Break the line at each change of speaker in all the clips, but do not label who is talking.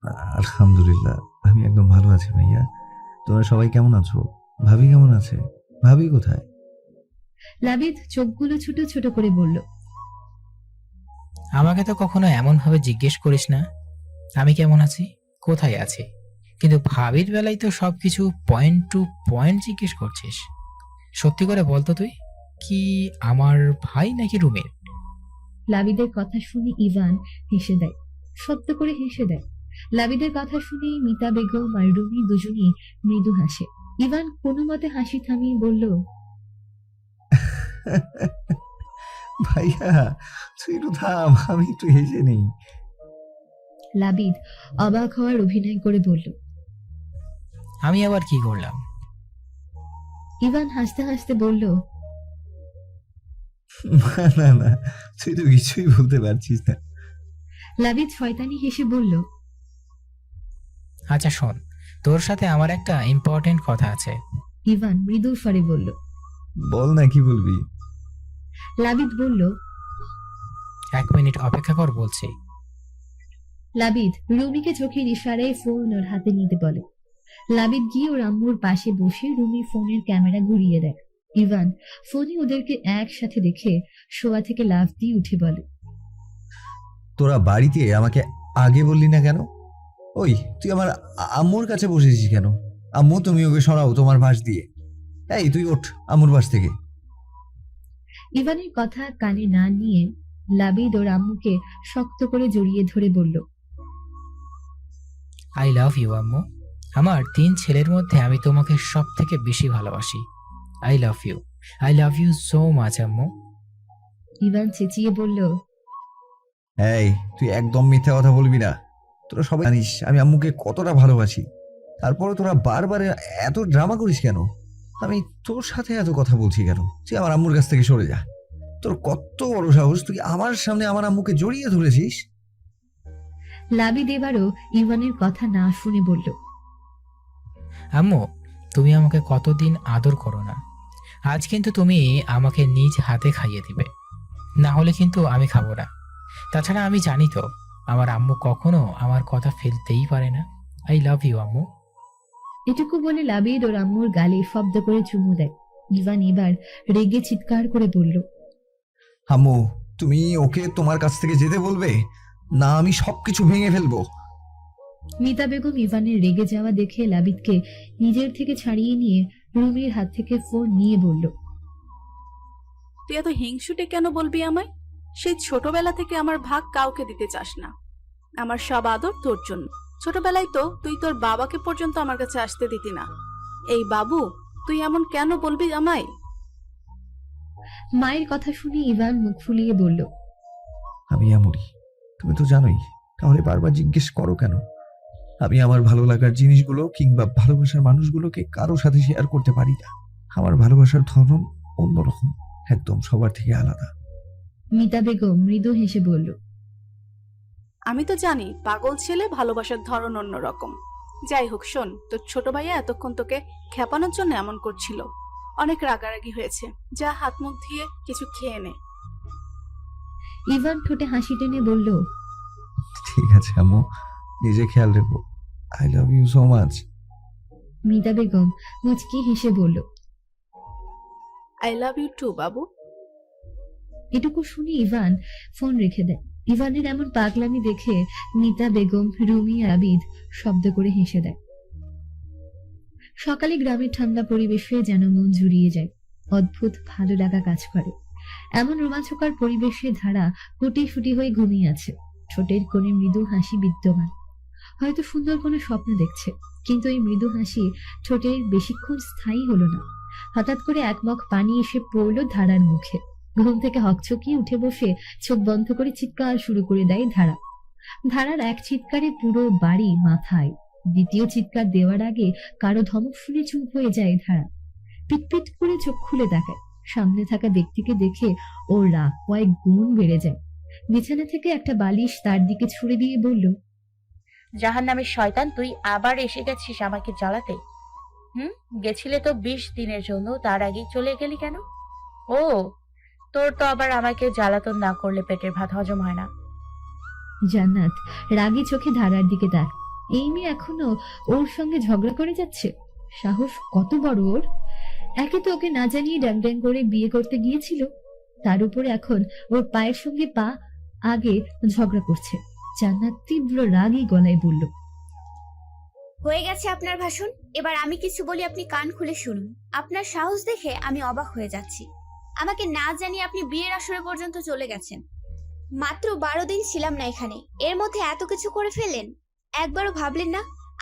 আলহামদুলিল্লাহ, আমি একদম ভালো আছি ভাইয়া। তোমরা সবাই কেমন আছো? ভাবি কেমন আছে? ভাবি কোথায়?
লাবিদ চোখগুলো ছোট ছোট করে বলল।
আমাকে তো কখনো এমন ভাবে জিজ্ঞেস করিস না আমি কেমন আছি, কোথায় আছি, কিন্তু ভাবির বেলায় তো সবকিছু পয়েন্ট টু পয়েন্ট জিজ্ঞেস করছিস। সত্যি করে বলতো তুই কি আমার ভাই নাকি রুমের?
লাবিদের কথা শুনে ইভান হেসে দেয়, শব্দ করে হেসে দেয়। লাবিদের কথা শুনে মিতা বেগম আর রুমি দুজনেই মৃদু হাসে। ইভান কোনো মতে হাসি থামিয়ে বলল,
ভাইয়া, তুই একটু থাম, আমি একটু হেসে নেই।
লাবিদ অবাক হওয়ার অভিনয় করে বলল।
আমি আবার কি করলাম?
ইভান হাসতে হাসতে বলল,
না না না, তুই তো কিছুই বলতে পারছিস না।
লাবিদ শয়তানি হেসে বলল,
আচ্ছা শোন, তোর সাথে আমার একটা ইম্পর্টেন্ট কথা আছে।
ইভান মৃদু স্বরে বলল।
বল না, কি বলবি?
লাবিদ বলল।
1 মিনিট অপেক্ষা কর বলছি।
লাবিদ রুমিকে চোখের ইশারায় ফোন ওর হাতে নিতে বলে। লাবিদ গিয়ে ওর আম্মুর পাশে বসে রুমির ফোনের ক্যামেরা ঘুরিয়ে দেয়। ইভান ফোনে ওদেরকে একসাথে দেখে শোয়া থেকে লাফ দিয়ে উঠে বলে,
তোরা বাড়িতে আমাকে আগে বললি না কেন? ওই, তুই আমার আম্মুর কাছে বসেছিস কেন? আম্মু, তুমি ওকে সরাও তোমার বাস দিয়ে। এই তুই ওঠ আম্মুর বাস থেকে।
ইভানের কথা কানে না নিয়ে লাবিদ ওর আম্মুকে শক্ত করে জড়িয়ে ধরে বলল,
আই লাভ ইউ আম্মু। আমার 3 ছেলের মধ্যে আমি তোমাকে সব থেকে বেশি ভালোবাসি। I love you, I love you so much আম্মু।
ইভান চেঁচিয়ে বলল,
এই, তুই একদম মিথ্যা কথা বলবি না। তোরা সবাই জানিস আমি আম্মুকে কতটা ভালোবাসি। তারপরে তোরা বারবার এত ড্রামা করিস কেন? আমি তোর সাথে এত কথা বলছি কেন? তুই আমার আম্মুর কাছ থেকে সরে যা। তোর কত বড় সাহস, তুই আমার সামনে আমার আম্মুকে জড়িয়ে ধরেছিস?
লাবিদ এবারও ইভানের কথা না শুনে বলল,
আম্মু, তুমি আমাকে কতদিন আদর করো না, আজ কিন্তু তুমি আমাকে নিজ হাতে খাইয়ে দিবে, না হলে কিন্তু আমি খাবো না। তাছাড়া আমি জানি তো আমার আম্মু কখনো আমার কথা ফেলতেই পারে না। আই লাভ ইউ আম্মু।
এটুকু বলে লাবিদ ওর আম্মুর গালে শব্দ করে চুমু দেয়। ইভান এবার রেগে চিৎকার করে বলল,
আম্মু, তুমি ওকে তোমার কাছ থেকে যেতে বলবে, না আমি সবকিছু ভেঙে ফেলবো।
মিতা বেগম ইভানের রেগে যাওয়া দেখে লাবিদকে নিজের থেকে ছাড়িয়ে নিয়ে রুমির হাত থেকে ফোন নিয়ে বলল,
তুই এত হিংসুটে কেন বলবি আমায়? সেই ছোটবেলা থেকে আমার ভাগ কাউকে দিতে চাস না। আমার সব আদর তোর জন্য। ছোটবেলায় তো তুই তোর বাবাকে পর্যন্ত আমার কাছে আসতে দিতি না। এই বাবু, তুই এমন কেন বলবি আমায়?
মায়ের কথা শুনে ইভান মুখ ফুলিয়ে বলল,
আমি এমনই, তুমি তো জানোই। তাহলে বারবার জিজ্ঞেস করো কেন? আমি আমার ভালো লাগার জিনিসগুলো কিংবা ভালোবাসার মানুষগুলোকে কারো সাথে শেয়ার করতে পারি না। আমার ভালোবাসার ধরন অন্যরকম, একদম সবার থেকে আলাদা।
মিতা বেগম মৃদু হেসে বলল,
আমি তো জানি পাগল ছেলে ভালোবাসার ধরন অন্যরকম। যাই হোক শোন, তোর ছোট ভাইয়া এতক্ষণ তোকে খেপানোর জন্য এমন করছিল। অনেক রাগারাগি হয়েছে। যা হাত মুখ ধুয়ে কিছু খেয়ে নে।
ইভান ঠোঁটে হাসি টেনে বলল,
ঠিক আছে আম্মু, নিজে খেয়াল রেখো। I love you so much.
Mita Begum মুচকি হেসে বলল।
আই লাভ ইউ টু বাবু।
এটুকু শুনে ইভান ফোন রেখে দেয়। ইভানের এমন পাগলামি দেখে মিতা বেগম, রুমি, আবিদ শব্দ করে হেসে দেয়। সকালে গ্রামের ঠান্ডা পরিবেশে যেন মন জুড়িয়ে যায়, অদ্ভুত ভালো লাগা কাজ করে। এমন রোমাঞ্চকর পরিবেশে ধারা ফুটি ফুটি হয়ে ঘুমিয়ে আছে, ঠোঁটের কোণে মৃদু হাসি বিদ্যমান। হয়তো সুন্দর কোনো স্বপ্ন দেখছে, কিন্তু এই মৃদু হাসি ঠোঁটের বেশিক্ষণ স্থায়ী হলো না। হঠাৎ করে এক মগ পানি এসে পড়লো ধারার মুখে। ঘুম থেকে হকচকিয়ে উঠে বসে চোখ বন্ধ করে চিৎকার শুরু করে দেয় ধারা। ধারার এক চিৎকারে পুরো বাড়ি মাথায়। দ্বিতীয় চিৎকার দেওয়ার আগে কারো ধমক শুনে চুপ হয়ে যায় ধারা। পিটপিট করে চোখ খুলে তাকায়। সামনে থাকা ব্যক্তিকে দেখে ওর রাগ কয়েক গুণ বেড়ে যায়। বিছানা থেকে একটা বালিশ তার দিকে ছুড়ে দিয়ে বলল,
জাহান্নামের শয়তান, তুই আবার এসে গেছিস আমাকে জ্বালাতে। গেছিলে তো 20 দিনের জন্য, তার আগেই চলে গেলি কেন? ও, তোর তো আবার আমাকে জ্বালাতন না করলে পেটের ভাত হজম হয় না।
জান্নাত রাগী চোখে ধারার দিকে তাক। এই মেয়ে এখনো ওর সঙ্গে ঝগড়া করে যাচ্ছে। সাহস কত বড় ওর! একে তো ওকে না জানিয়ে ড্যাং ড্যাং করে বিয়ে করতে গিয়েছিল, তার উপরে এখন ওর পায়ের সঙ্গে পা আগে ঝগড়া করছে। জান্নাত তীব্র রাগী গলায় বলল,
হয়ে গেছে আপনার ভাষণ। এবার আমি কিছু বলি, আপনি কান খুলে শুনুন। আপনার সাহস দেখে আমি অবাক হয়ে যাচ্ছি। আমাকে না জানিয়ে আপনি বিয়ের আসরে পর্যন্ত চলে গেছেন। মাত্র 12 দিন ছিলাম না এখানে, এর মধ্যে এত কিছু করে ফেললেন। একবারও ভাবলেন না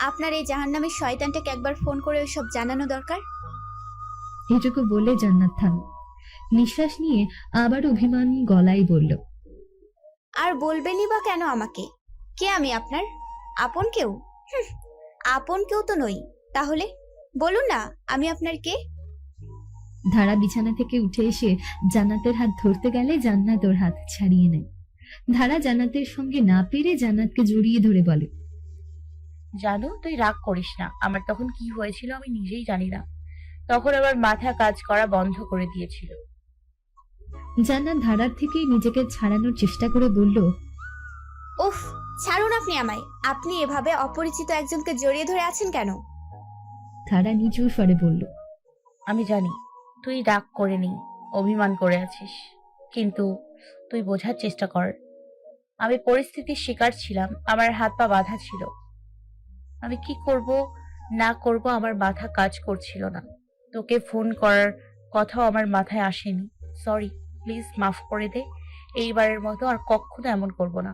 আপনার এই জাহান্নামের শয়তানটাকে একবার ফোন করে ওইসব জানানো দরকার?
এটুকু বলে জান্নাত থামল। নিঃশ্বাস নিয়ে আবার অভিমানী গলায় বলল,
আর বলবেনই বা কেন আমাকে? কে আমি আপনার? আপন কেউ? আপন কেউ তো নই। তাহলে বলুন না আমি আপনার কে?
ধারা বিছানা থেকে উঠে এসে জান্নাতের হাত ধরতে গেলে জান্নাত ওর হাত ছাড়িয়ে নেয়। ধারা জান্নাতের সঙ্গে না পেরে জান্নাতকে জড়িয়ে ধরে বলে,
জানো, তুই রাগ করিস না। আমার তখন কি হয়েছিল আমি নিজেই জানি না। তখন আমার মাথা কাজ করা বন্ধ করে দিয়েছিল।
জান্নাত ধারার থেকেই নিজেকে ছাড়ানোর চেষ্টা করে বলল,
উফ, ছাড়ুন আপনি আমায়। আপনি এভাবে অপরিচিত একজনকে জড়িয়ে ধরে আছেন কেন?
ধারা নিচু স্বরে বলল,
আমি জানি তুই রাগ করে নেই, অভিমান করে আছিস, কিন্তু তুই বোঝার চেষ্টা কর। আমি পরিস্থিতির শিকার ছিলাম, আমার হাত পা বাঁধা ছিল। আমি কি করব না করব আমার মাথা কাজ করছিল না। তোকে ফোন করার কথাও আমার মাথায় আসেনি। সরি, প্লিজ মাফ করে দে। এইবারের মতো আর কখনো এমন করব না।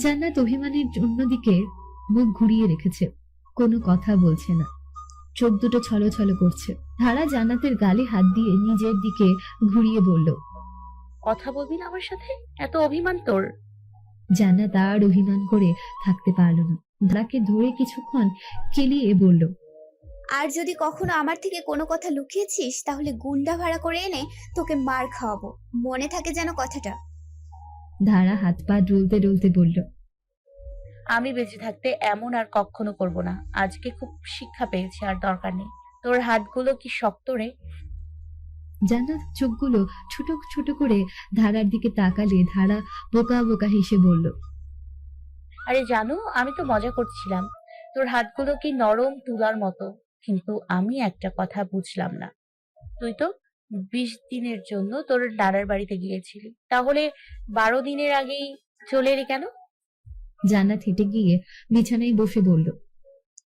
জান্নাত অভিমানের অন্যদিকে মুখ ঘুরিয়ে রেখেছে, কোনো কথা বলছে না, চোখ দুটো ছলছল করছে। ধারা জান্নাতের গালে হাত দিয়ে নিজের দিকে ঘুরিয়ে বলল,
কথা বলবি না আমার সাথে? এত অভিমান তোর?
জান্নাত আর অভিমান করে থাকতে পারল না, ধারাকে ধরে কিছুক্ষণ কেলিয়ে বলল,
আর যদি কখনো আমার থেকে কোনো কথা লুকিয়েছিস তাহলে গুন্ডা ভাড়া করে এনে তোকে মার খাওয়াবো। মনে থাকে যেন কথাটা।
ধারা হাত পা ডলতে ডলতে বলল,
আমি বেঁচে থাকতে এমন আর কখনো করব না। আজকে খুব শিক্ষা পেয়েছি, আর দরকার নেই। তোর হাতগুলো কি শক্ত রে?
জান্নাত চোখগুলো ছোট ছোট করে ধারার দিকে তাকালে ধারা বোকা বোকা হেসে বলল,
আরে জানো, আমি তো মজা করছিলাম। তোর হাতগুলো কি নরম তুলার মতো। কিন্তু আমি একটা কথা বুঝলাম না, তুই তো 20 দিনের জন্য তোর নানার বাড়িতে গিয়েছিলি, তাহলে 12 দিনের আগেই চলে এলি কেন?
জান্নাত হেঁটে গিয়ে বিছানায় বসে বলল,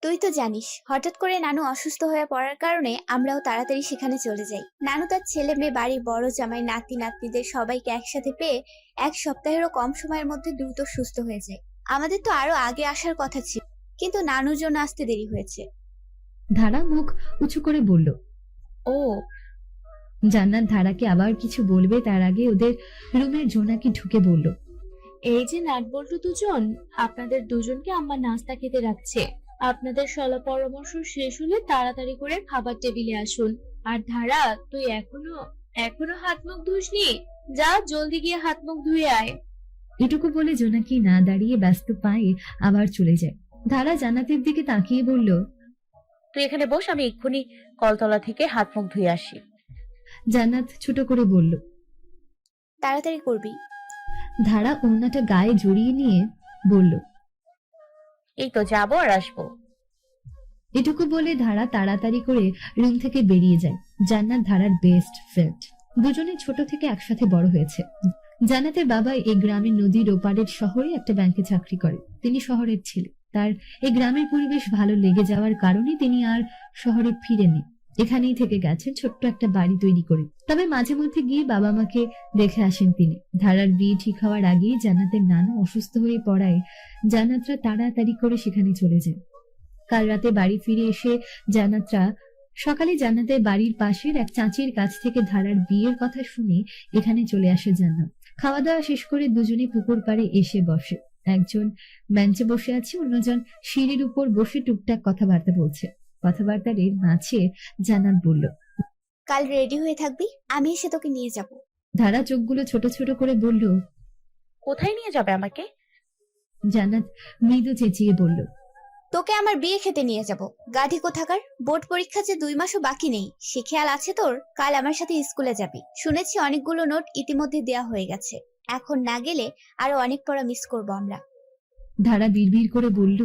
তুই তো জানিস হঠাৎ করে নানু অসুস্থ হয়ে পড়ার কারণে আমরাও তাড়াতাড়ি সেখানে চলে যাই। নানু তার ছেলে মেয়ে, বাড়ির বড় জামাই, নাতি নাতনিদের সবাইকে একসাথে পেয়ে 1 সপ্তাহেরও কম সময়ের মধ্যে দ্রুত সুস্থ হয়ে যায়। আমাদের তো আরো আগে আসার কথা ছিল, কিন্তু নানুর জন্য আসতে দেরি হয়েছে।
ধারা মুখ উঁচু করে বলল।
ও,
জান্নাত ধারাকে আবার কিছু বলবে তার আগে ওদের রুমের জোনাকি ঢুকে বলল,
এই যে নাটবল্টু দুজন, আপনাদের দুজনকে আম্মা নাস্তা খেতে রাখছে। আপনাদের সলা পরামর্শ শেষ হলে তাড়াতাড়ি করে খাবার টেবিলে আসুন। আর ধারা, তুই এখনো হাত মুখ ধুসনি? যা জলদি গিয়ে হাত মুখ ধুয়ে আয়।
এটুকু বলে জোনাকি না দাঁড়িয়ে ব্যস্ত পায়ে আবার চলে যায়। ধারা জান্নাতের দিকে তাকিয়ে বলল,
তুই এখানে বস, আমি এক্ষুনি কলতলা থেকে হাত মুখ ধুয়ে আসি।
জান্নাত ছোট করে বলল।
তাড়াতাড়ি করবি।
ধারা ওড়নাটা গায়ে জড়িয়ে নিয়ে বলল,
এই তো যাবো আর আসবো।
এটুকু বলে ধারা তাড়াতাড়ি করে রুম থেকে বেরিয়ে যায়। জান্নাত ধারার বেস্ট ফ্রেন্ড, দুজনে ছোট থেকে একসাথে বড় হয়েছে। জান্নাতের বাবা এই গ্রামের নদীর ওপারের শহরে একটা ব্যাংকে চাকরি করে। তিনি শহরের ছেলে, তার এই গ্রামের পরিবেশ ভালো লেগে যাওয়ার কারণে তিনি আর শহরে ফিরেনি, এখানেই থেকে গেছেন ছোট্ট একটা বাড়ি তৈরি করে। তবে মাঝে মধ্যে গিয়ে বাবা মাকে দেখে আসেন তিনি। ধারার বিয়ে ঠিক হওয়ার আগেই জান্নাতের নানু অসুস্থ হয়ে পড়ায় জান্নাতরা তাড়াতাড়ি করে সেখানে চলে যায়। কাল রাতে বাড়ি ফিরে এসে জান্নাতরা সকালে জান্নাতের বাড়ির পাশের এক চাচির কাছ থেকে ধারার বিয়ের কথা শুনে এখানে চলে আসে জান্নাত। খাওয়া দাওয়া শেষ করে দুজনে পুকুর পাড়ে এসে বসে। একজন বেঞ্চে বসে আছে, অন্যজন সিঁড়ির উপর বসে টুকটাক কথাবার্তা বলছে। কথাবার্তার এর মাঝে জান্নাত বলল,
কাল রেডি হয়ে থাকবি, আমি এসে তোকে নিয়ে যাব।
ধারা চোখগুলো ছোট ছোট করে বলল,
কোথায় নিয়ে যাবে আমাকে?
জান্নাত মৃদু চেঁচিয়ে বলল,
তোকে আমার বিয়ে খেতে নিয়ে যাব। গাধি কোথাকার, বোর্ড পরীক্ষা যে 2 মাসও বাকি নেই, সে খেয়াল আছে তোর? কাল আমার সাথে স্কুলে যাবি। শুনেছি অনেকগুলো নোট ইতিমধ্যে দেয়া হয়ে গেছে, এখন না গেলে আরো অনেক পড়া মিস করবো আমরা।
ধারা বিড়বিড় করে বলল,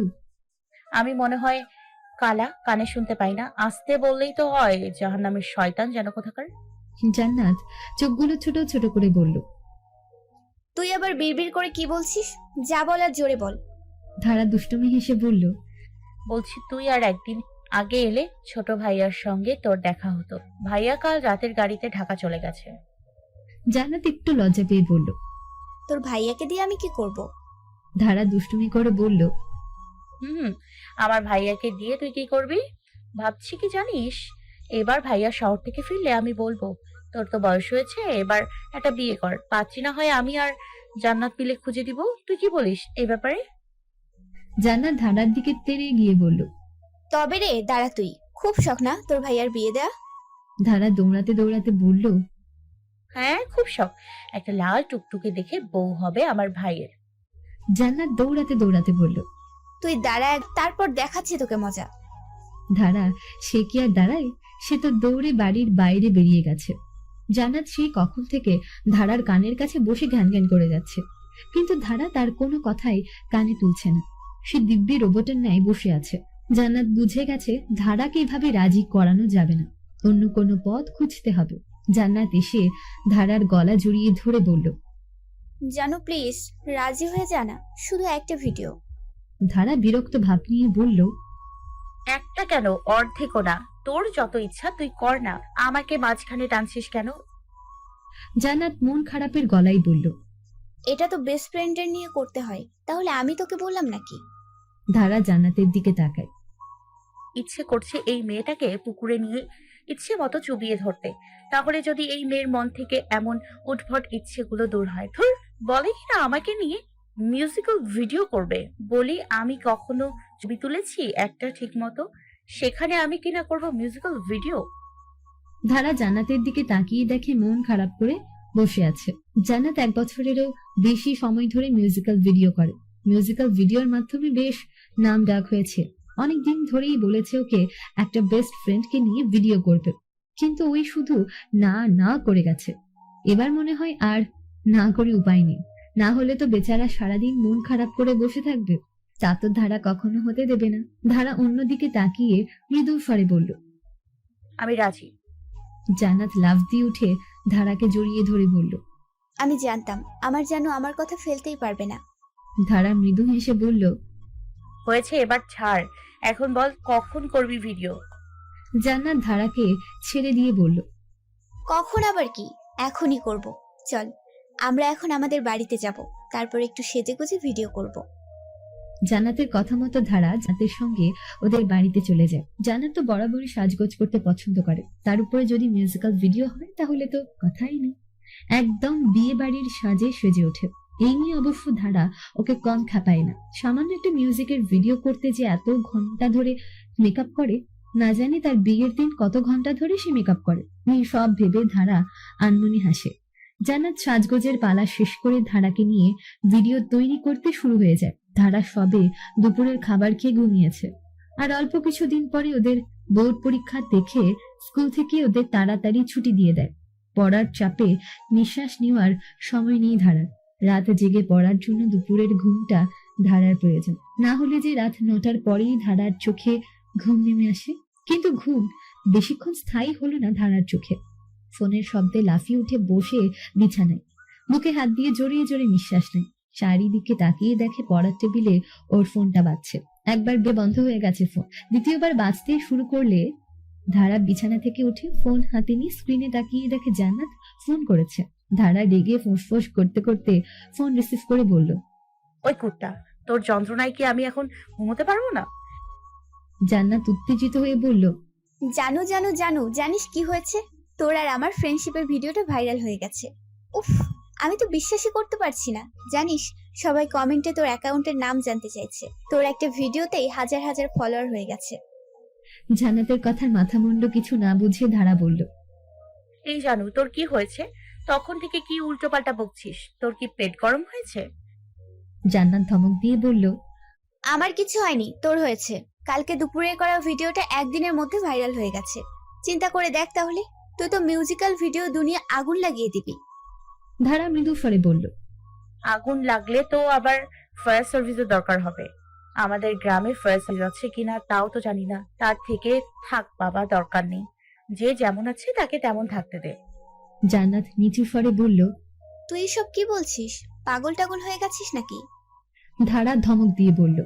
আমি মনে হয় কালা, কানে শুনতে পাই না। আসতে বললেই তো হয়, জাহান্নামের শয়তান যেন কোথাকার।
জান্নাত চোখগুলো ছোট ছোট করে বলল।
তুই আবার বিড়বিড় করে কি বলছিস? যা বলার জোরে বল।
ধারা দুষ্টুমি হেসে বলল।
বলছি তুই আর একদিন আগে এলে ছোট ভাইয়ার সঙ্গে তোর দেখা হতো। ভাইয়া কাল রাতের গাড়িতে ঢাকা চলে গেছে।
জান্নাত একটু লজ্জা পেয়ে বলল।
তোর ভাইয়াকে দিয়ে আমি কি করব?
ধারা দুষ্টুমি করে বলল।
হুম, আমার ভাইয়াকে দিয়ে তুই কি করবি? ভাবছি কি জানিস, এবার ভাইয়া শহর থেকে ফিরলে আমি বলবো, তোর তো বয়স হয়েছে, এবার একটা বিয়ে কর। পাচ্ছি না হয় আমি আর জান্নাত মিলে খুঁজে দিব। তুই কি বলিস এই ব্যাপারে?
জান্নাত ধারার দিকে তেড়ে গিয়ে বলল।
তবে রে দাঁড়া, তুই খুব শখ না তোর ভাইয়ার বিয়ে দেয়া?
ধারা দৌড়াতে দৌড়াতে বলল।
হ্যাঁ, খুব শখ। একটা লাল টুকটুকে দেখে বউ হবে আমার ভাইয়ের।
জান্নাত দৌড়াতে দৌড়াতে বলল।
তুই দাঁড়া, তারপর দেখাচ্ছি তোকে মজা।
ধারা সে কি আর দাঁড়ায়, সে তো দৌড়ে বাড়ির বাইরে বেরিয়ে গেছে। জান্নাত সেই কখন থেকে ধারার কানের কাছে বসে ঘ্যান ঘ্যান করে যাচ্ছে, কিন্তু ধারা তার কোনো কথাই কানে তুলছে না। সে দিব্যি রোবটের ন্যায় বসে আছে। জান্নাত বুঝে গেছে ধারাকে এভাবে রাজি করানো যাবে না, অন্য কোনো পথ খুঁজতে হবে। জান্নাত এসে ধারার গলা জড়িয়ে ধরে বলল।
জানো প্লিজ রাজি হয়ে যা না, শুধু একটা ভিডিও।
ধারা বিরক্ত ভাব নিয়ে বলল।
একটা কেন, অর্ধেকও না। তোর যত ইচ্ছা তুই কর না, আমাকে মাঝখানে টানছিস কেন?
জান্নাত মন খারাপের গলায় বলল।
এটা তো বেস্ট ফ্রেন্ডের নিয়ে করতে হয়, তাহলে আমি তোকে বললাম নাকি?
ধারা জান্নাতের দিকে তাকায়।
ইচ্ছে করছে এই মেয়েটাকে পুকুরে নিয়ে ইচ্ছে মতো চুবিয়ে ধরতে। তাহলে যদি এই মেয়ের মন থেকে এমন উদ্ভট ইচ্ছেগুলো দূর হয়। ধুর, বলে কিনা আমাকে নিয়ে মিউজিক্যাল ভিডিও করবে। বলি আমি কখনো ছবি তুলেছি একটা ঠিক মতো? সেখানে আমি কিনা করব মিউজিক্যাল ভিডিও?
ধারা জান্নাতের দিকে তাকিয়ে দেখে মন খারাপ করে বসে আছে। জান্নাত 1 বছরেরও বেশি সময় ধরে মিউজিক্যাল ভিডিও করে। মিউজিক্যাল ভিডিওর মাধ্যমে বেশ নাম ডাক হয়েছে। অনেক দিন ধরেই বলেছে ওকে একটা বেস্ট ফ্রেন্ডকে নিয়ে ভিডিও করবে, কিন্তু ওই শুধু না না করে গেছে। এবার মনে হয় আর না করে উপায় নেই, না হলে তো বেচারা সারাদিন মন খারাপ করে বসে থাকবে। তা তো ধারা কখনো হতে দেবে না। ধারা অন্যদিকে তাকিয়ে মৃদু স্বরে বলল।
আমি রাজি।
জান্নাত লাফ দিয়ে উঠে ধারাকে জড়িয়ে ধরে বলল।
আমি জানতাম আমার জানো আমার কথা ফেলতেই পারবে না।
ধারা মৃদু হেসে বলল।
হয়েছে, এবার ছাড়। এখন বল কখন করবি ভিডিও?
জান্নাত ধারাকে ছেড়ে দিয়ে বলল।
কখন আবার কি, এখনই করব। চল আমরা এখন আমাদের বাড়িতে যাব, তারপর একটু সেজেগুজে ভিডিও করব।
জান্নাতের কথা মতো ধারা জান্নাতের সঙ্গে ওদের বাড়িতে চলে যায়। জান্নাত তো বরাবরই সাজগোজ করতে পছন্দ করে, তার উপরে যদি মিউজিক্যাল ভিডিও হয় তাহলে তো কথাই নেই। একদম বিয়ে বাড়ির সাজে সেজে ওঠে। এই নিয়ে অবশ্য ধারা ওকে কম খাপায় না। সামান্য একটা মিউজিকের ভিডিও করতে যে এত ঘন্টা ধরে মেকআপ করে, না জানি তার বিয়ের দিন কত ঘন্টা ধরে সে মেকআপ করে। এই সব ভেবে ধারা আনমনি হাসে। জান্নাত সাজগোজের পালা শেষ করে ধারাকে নিয়ে ভিডিও তৈরি করতে শুরু হয়ে যায়। ধারা সবে দুপুরের খাবার খেয়ে ঘুমিয়েছে। আর অল্প কিছুদিন পরে ওদের বোর্ড পরীক্ষা দেখে স্কুল থেকে ওদের তাড়াতাড়ি ছুটি দিয়ে দেয়। পড়ার চাপে নিঃশ্বাস নেওয়ার সময় নেই ধারার। রাত জেগে পড়ার জন্য দুপুরের ঘুমটা ধারার প্রয়োজন, না হলে যে রাত 9টার পরেই ধারার চোখে ঘুম নেমে আসে। কিন্তু ঘুম বেশিক্ষণ স্থায়ী হলো না ধারার চোখে। ফোনের শব্দে লাফিয়ে উঠে বসে বিছানায় বুকে হাত দিয়ে জড়িয়ে জড়িয়ে নিঃশ্বাস নেয়। চারিদিকে তাকিয়ে দেখে পড়ার টেবিলে ওর ফোনটা বাজছে। একবার বন্ধ হয়ে গেছে ফোন, দ্বিতীয়বার বাজতে শুরু করলে ধারা বিছানা থেকে উঠে ফোন হাতে নিয়ে স্ক্রিনে তাকিয়ে দেখে জান্নাত ফোন করেছে। ধারা রেগে ফোঁস করতে করতে ফোন রিসিভ করে বলল।
ওই কুত্তা, তোর যন্ত্রণায় কি আমি এখন ঘুমোতে পারবো না?
জান্নাত উত্তেজিত হয়ে বলল।
জানো জানো জানো, জানিস কি হয়েছে? তোর আর আমার ফ্রেন্ডশিপের ভিডিওটা ভাইরাল হয়ে গেছে। উফ, আমি তো বিশ্বাসই করতে পারছি না। জানিস সবাই কমেন্টে তোর অ্যাকাউন্টের নাম জানতে চাইছে। তোর একটা ভিডিওতেই হাজার হাজার ফলোয়ার হয়ে গেছে।
জান্নাতের কথার মাথা মুন্ড কিছু না বুঝে ধারা বলল।
এই জানু, তোর কি হয়েছে? তখন থেকে কি উল্টোপাল্টা বকছিস? তোর কি পেট গরম হয়েছে?
জান্নাত ধমক দিয়ে বলল।
আমার কিছু হয়নি, তোর হয়েছে। কালকে দুপুরে করা ভিডিওটা একদিনের মধ্যে ভাইরাল হয়ে গেছে। চিন্তা করে দেখ তাহলে, তুই তো মিউজিক্যাল ভিডিও দুনিয়া আগুন লাগিয়ে দিবি।
ধারা মৃদু স্বরে বলল।
আগুন লাগলে তো আবার ফায়ার সার্ভিসের দরকার হবে। আমাদের গ্রামে ফার্স্ট যাচ্ছে কিনা তাও তো জানি না। তার থেকে থাক বাবা, দরকার নেই। যে যেমন আছে তাকে তেমন থাকতে দে।
জান্নাত নিচু স্বরে বলল।
তুই এসব কি বলছিস? পাগল টাগল হয়ে গেছিস নাকি?
ধারা ধমক দিয়ে বলল।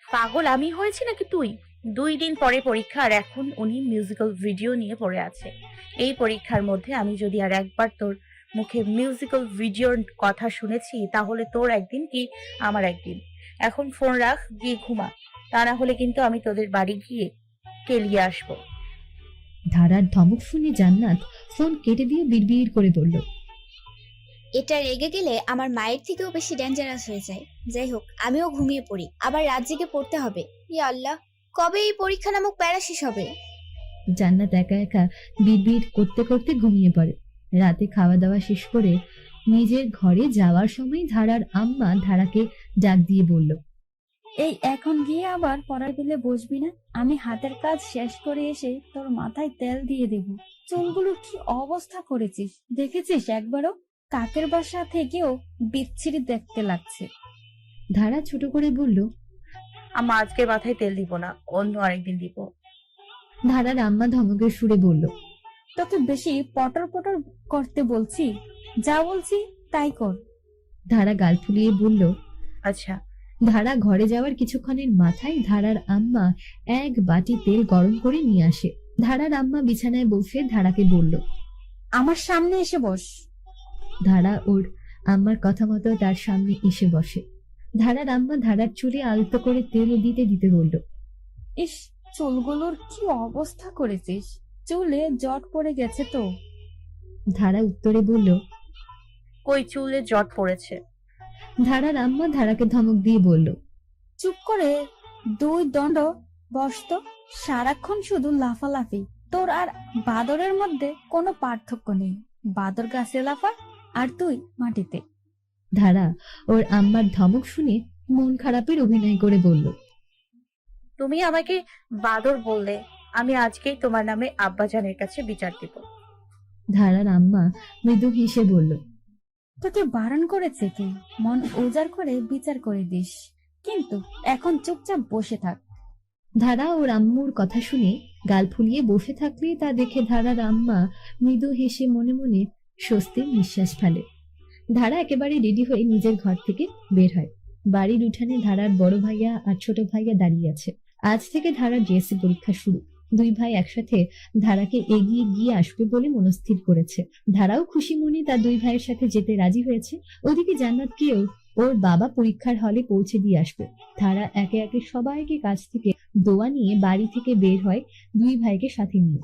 পাগল আমি হয়েছি নাকি তুই? 2 দিন পরে পরীক্ষা, আর এখন উনি মিউজিক্যাল ভিডিও নিয়ে পড়ে আছে। এই পরীক্ষার মধ্যে আমি যদি আর একবার তোর মুখে মিউজিক্যাল ভিডিওর কথা শুনেছি, তাহলে তোর একদিন কি আমার একদিন। এখন ফোন রাখ, গিয়ে ঘুমা। তা না হলে কিন্তু আমি তোদের বাড়ি গিয়ে কেলিয়ে আসবো।
ধারার ধমক শুনে জান্নাত ফোন কেটে দিয়ে বিড়বিড় করে বলল।
এটা রেগে গেলে আমার মায়ের থেকেও বেশি ডেঞ্জারাস হয়ে যায়। যাই হোক, আমিও ঘুমিয়ে পড়ি, আবার রাত জেগে পড়তে হবে। ইয়া আল্লাহ, কবে এই পরীক্ষা নামক প্যারা শেষ হবে?
জান্নাত একা একা বিড়বিড় করতে করতে ঘুমিয়ে পড়ে। রাতে খাওয়া দাওয়া শেষ করে নিজের ঘরে যাওয়ার সময় ধারার আম্মা ধারাকে ডাক দিয়ে বলল।
এই এখন গিয়ে আবার পড়ার বেলে বসবি না? আমি হাতের কাজ শেষ করে এসে তোর মাথায় তেল দিয়ে দেব। চুলগুলো কি অবস্থা করেছিস দেখেছিস একবারও? কাকের বাসা থেকেও বিচ্ছিরি দেখতে লাগছে।
ধারা ছোট করে বলল।
আমার আজকে মাথায় তেল দিব না, অন্য আরেকদিন দিব।
ধারার আম্মা ধমকের সুরে বলল।
তোকে বেশি পটর পটর করতে বলছি? যা বলছি তাই কর।
ধারা গাল ফুলিয়ে বলল।
আচ্ছা।
ধারা ঘরে যাওয়ার কিছুক্ষণের মাথায় ধারার আম্মা এক বাটি তেল গরম করে নিয়ে আসে। ধারার আম্মা বিছানায় বসে ধারাকে বলল।
আমার সামনে এসে বস।
ধারা ওর আম্মার কথা মতো তার সামনে এসে বসে। ধারার আম্মা ধারার চুলে আলতো করে তেল দিতে দিতে বলল।
ইস, চুলগুলোর কি অবস্থা করেছিস? চুলে জট পড়ে গেছে তো।
ধারা উত্তরে বলল।
কই চুলে জট পড়েছে?
ধারার আম্মা ধারাকে ধমক দিয়ে বলল।
চুপ করে 2 দণ্ড বসত। সারাক্ষণ শুধু লাফালাফি। তোর আর বাদরের মধ্যে কোনো পার্থক্য নেই। বাদর গাছে লাফা আর তুই মাটিতে।
ধারা ওর আম্মার ধমক শুনে মন খারাপের অভিনয় করে বলল।
তুমি আমাকে বাদর বললে, আমি আজকেই তোমার নামে আব্বাজানের কাছে বিচার দিব।
ধারার আম্মা মৃদু হেসে বলল।
তোকে বারণ করেছে কি? মন উজাড় করে বিচার করে দিস, কিন্তু এখন চুপচাপ বসে থাক।
ধারা ওর আম্মুর কথা শুনে গাল ফুলিয়ে বসে থাকলে তা দেখে ধারার আম্মা মৃদু হেসে মনে মনে স্বস্তির নিঃশ্বাস ফেলে। ধারা একেবারে রেডি হয়ে নিজের ঘর থেকে বের হয়। বাড়ির উঠানে ধারার বড় ভাইয়া আর ছোট ভাইয়া দাঁড়িয়ে আছে। আজ থেকে ধারার জিএসসি পরীক্ষা শুরু। 2 ভাই একসাথে ধারাকে এগিয়ে গিয়ে আসবে বলে মনস্থির করেছে। ধারাও খুশি মনে তার 2 ভাইয়ের সাথে যেতে রাজি হয়েছে। ওদিকে জান্নাতকেও ওর বাবা পরীক্ষার হলে পৌঁছে দিয়ে আসবে। ধারা একে একে সবাইকে কাছ থেকে দোয়া নিয়ে বাড়ি থেকে বের হয় 2 ভাইকে সাথে নিয়ে।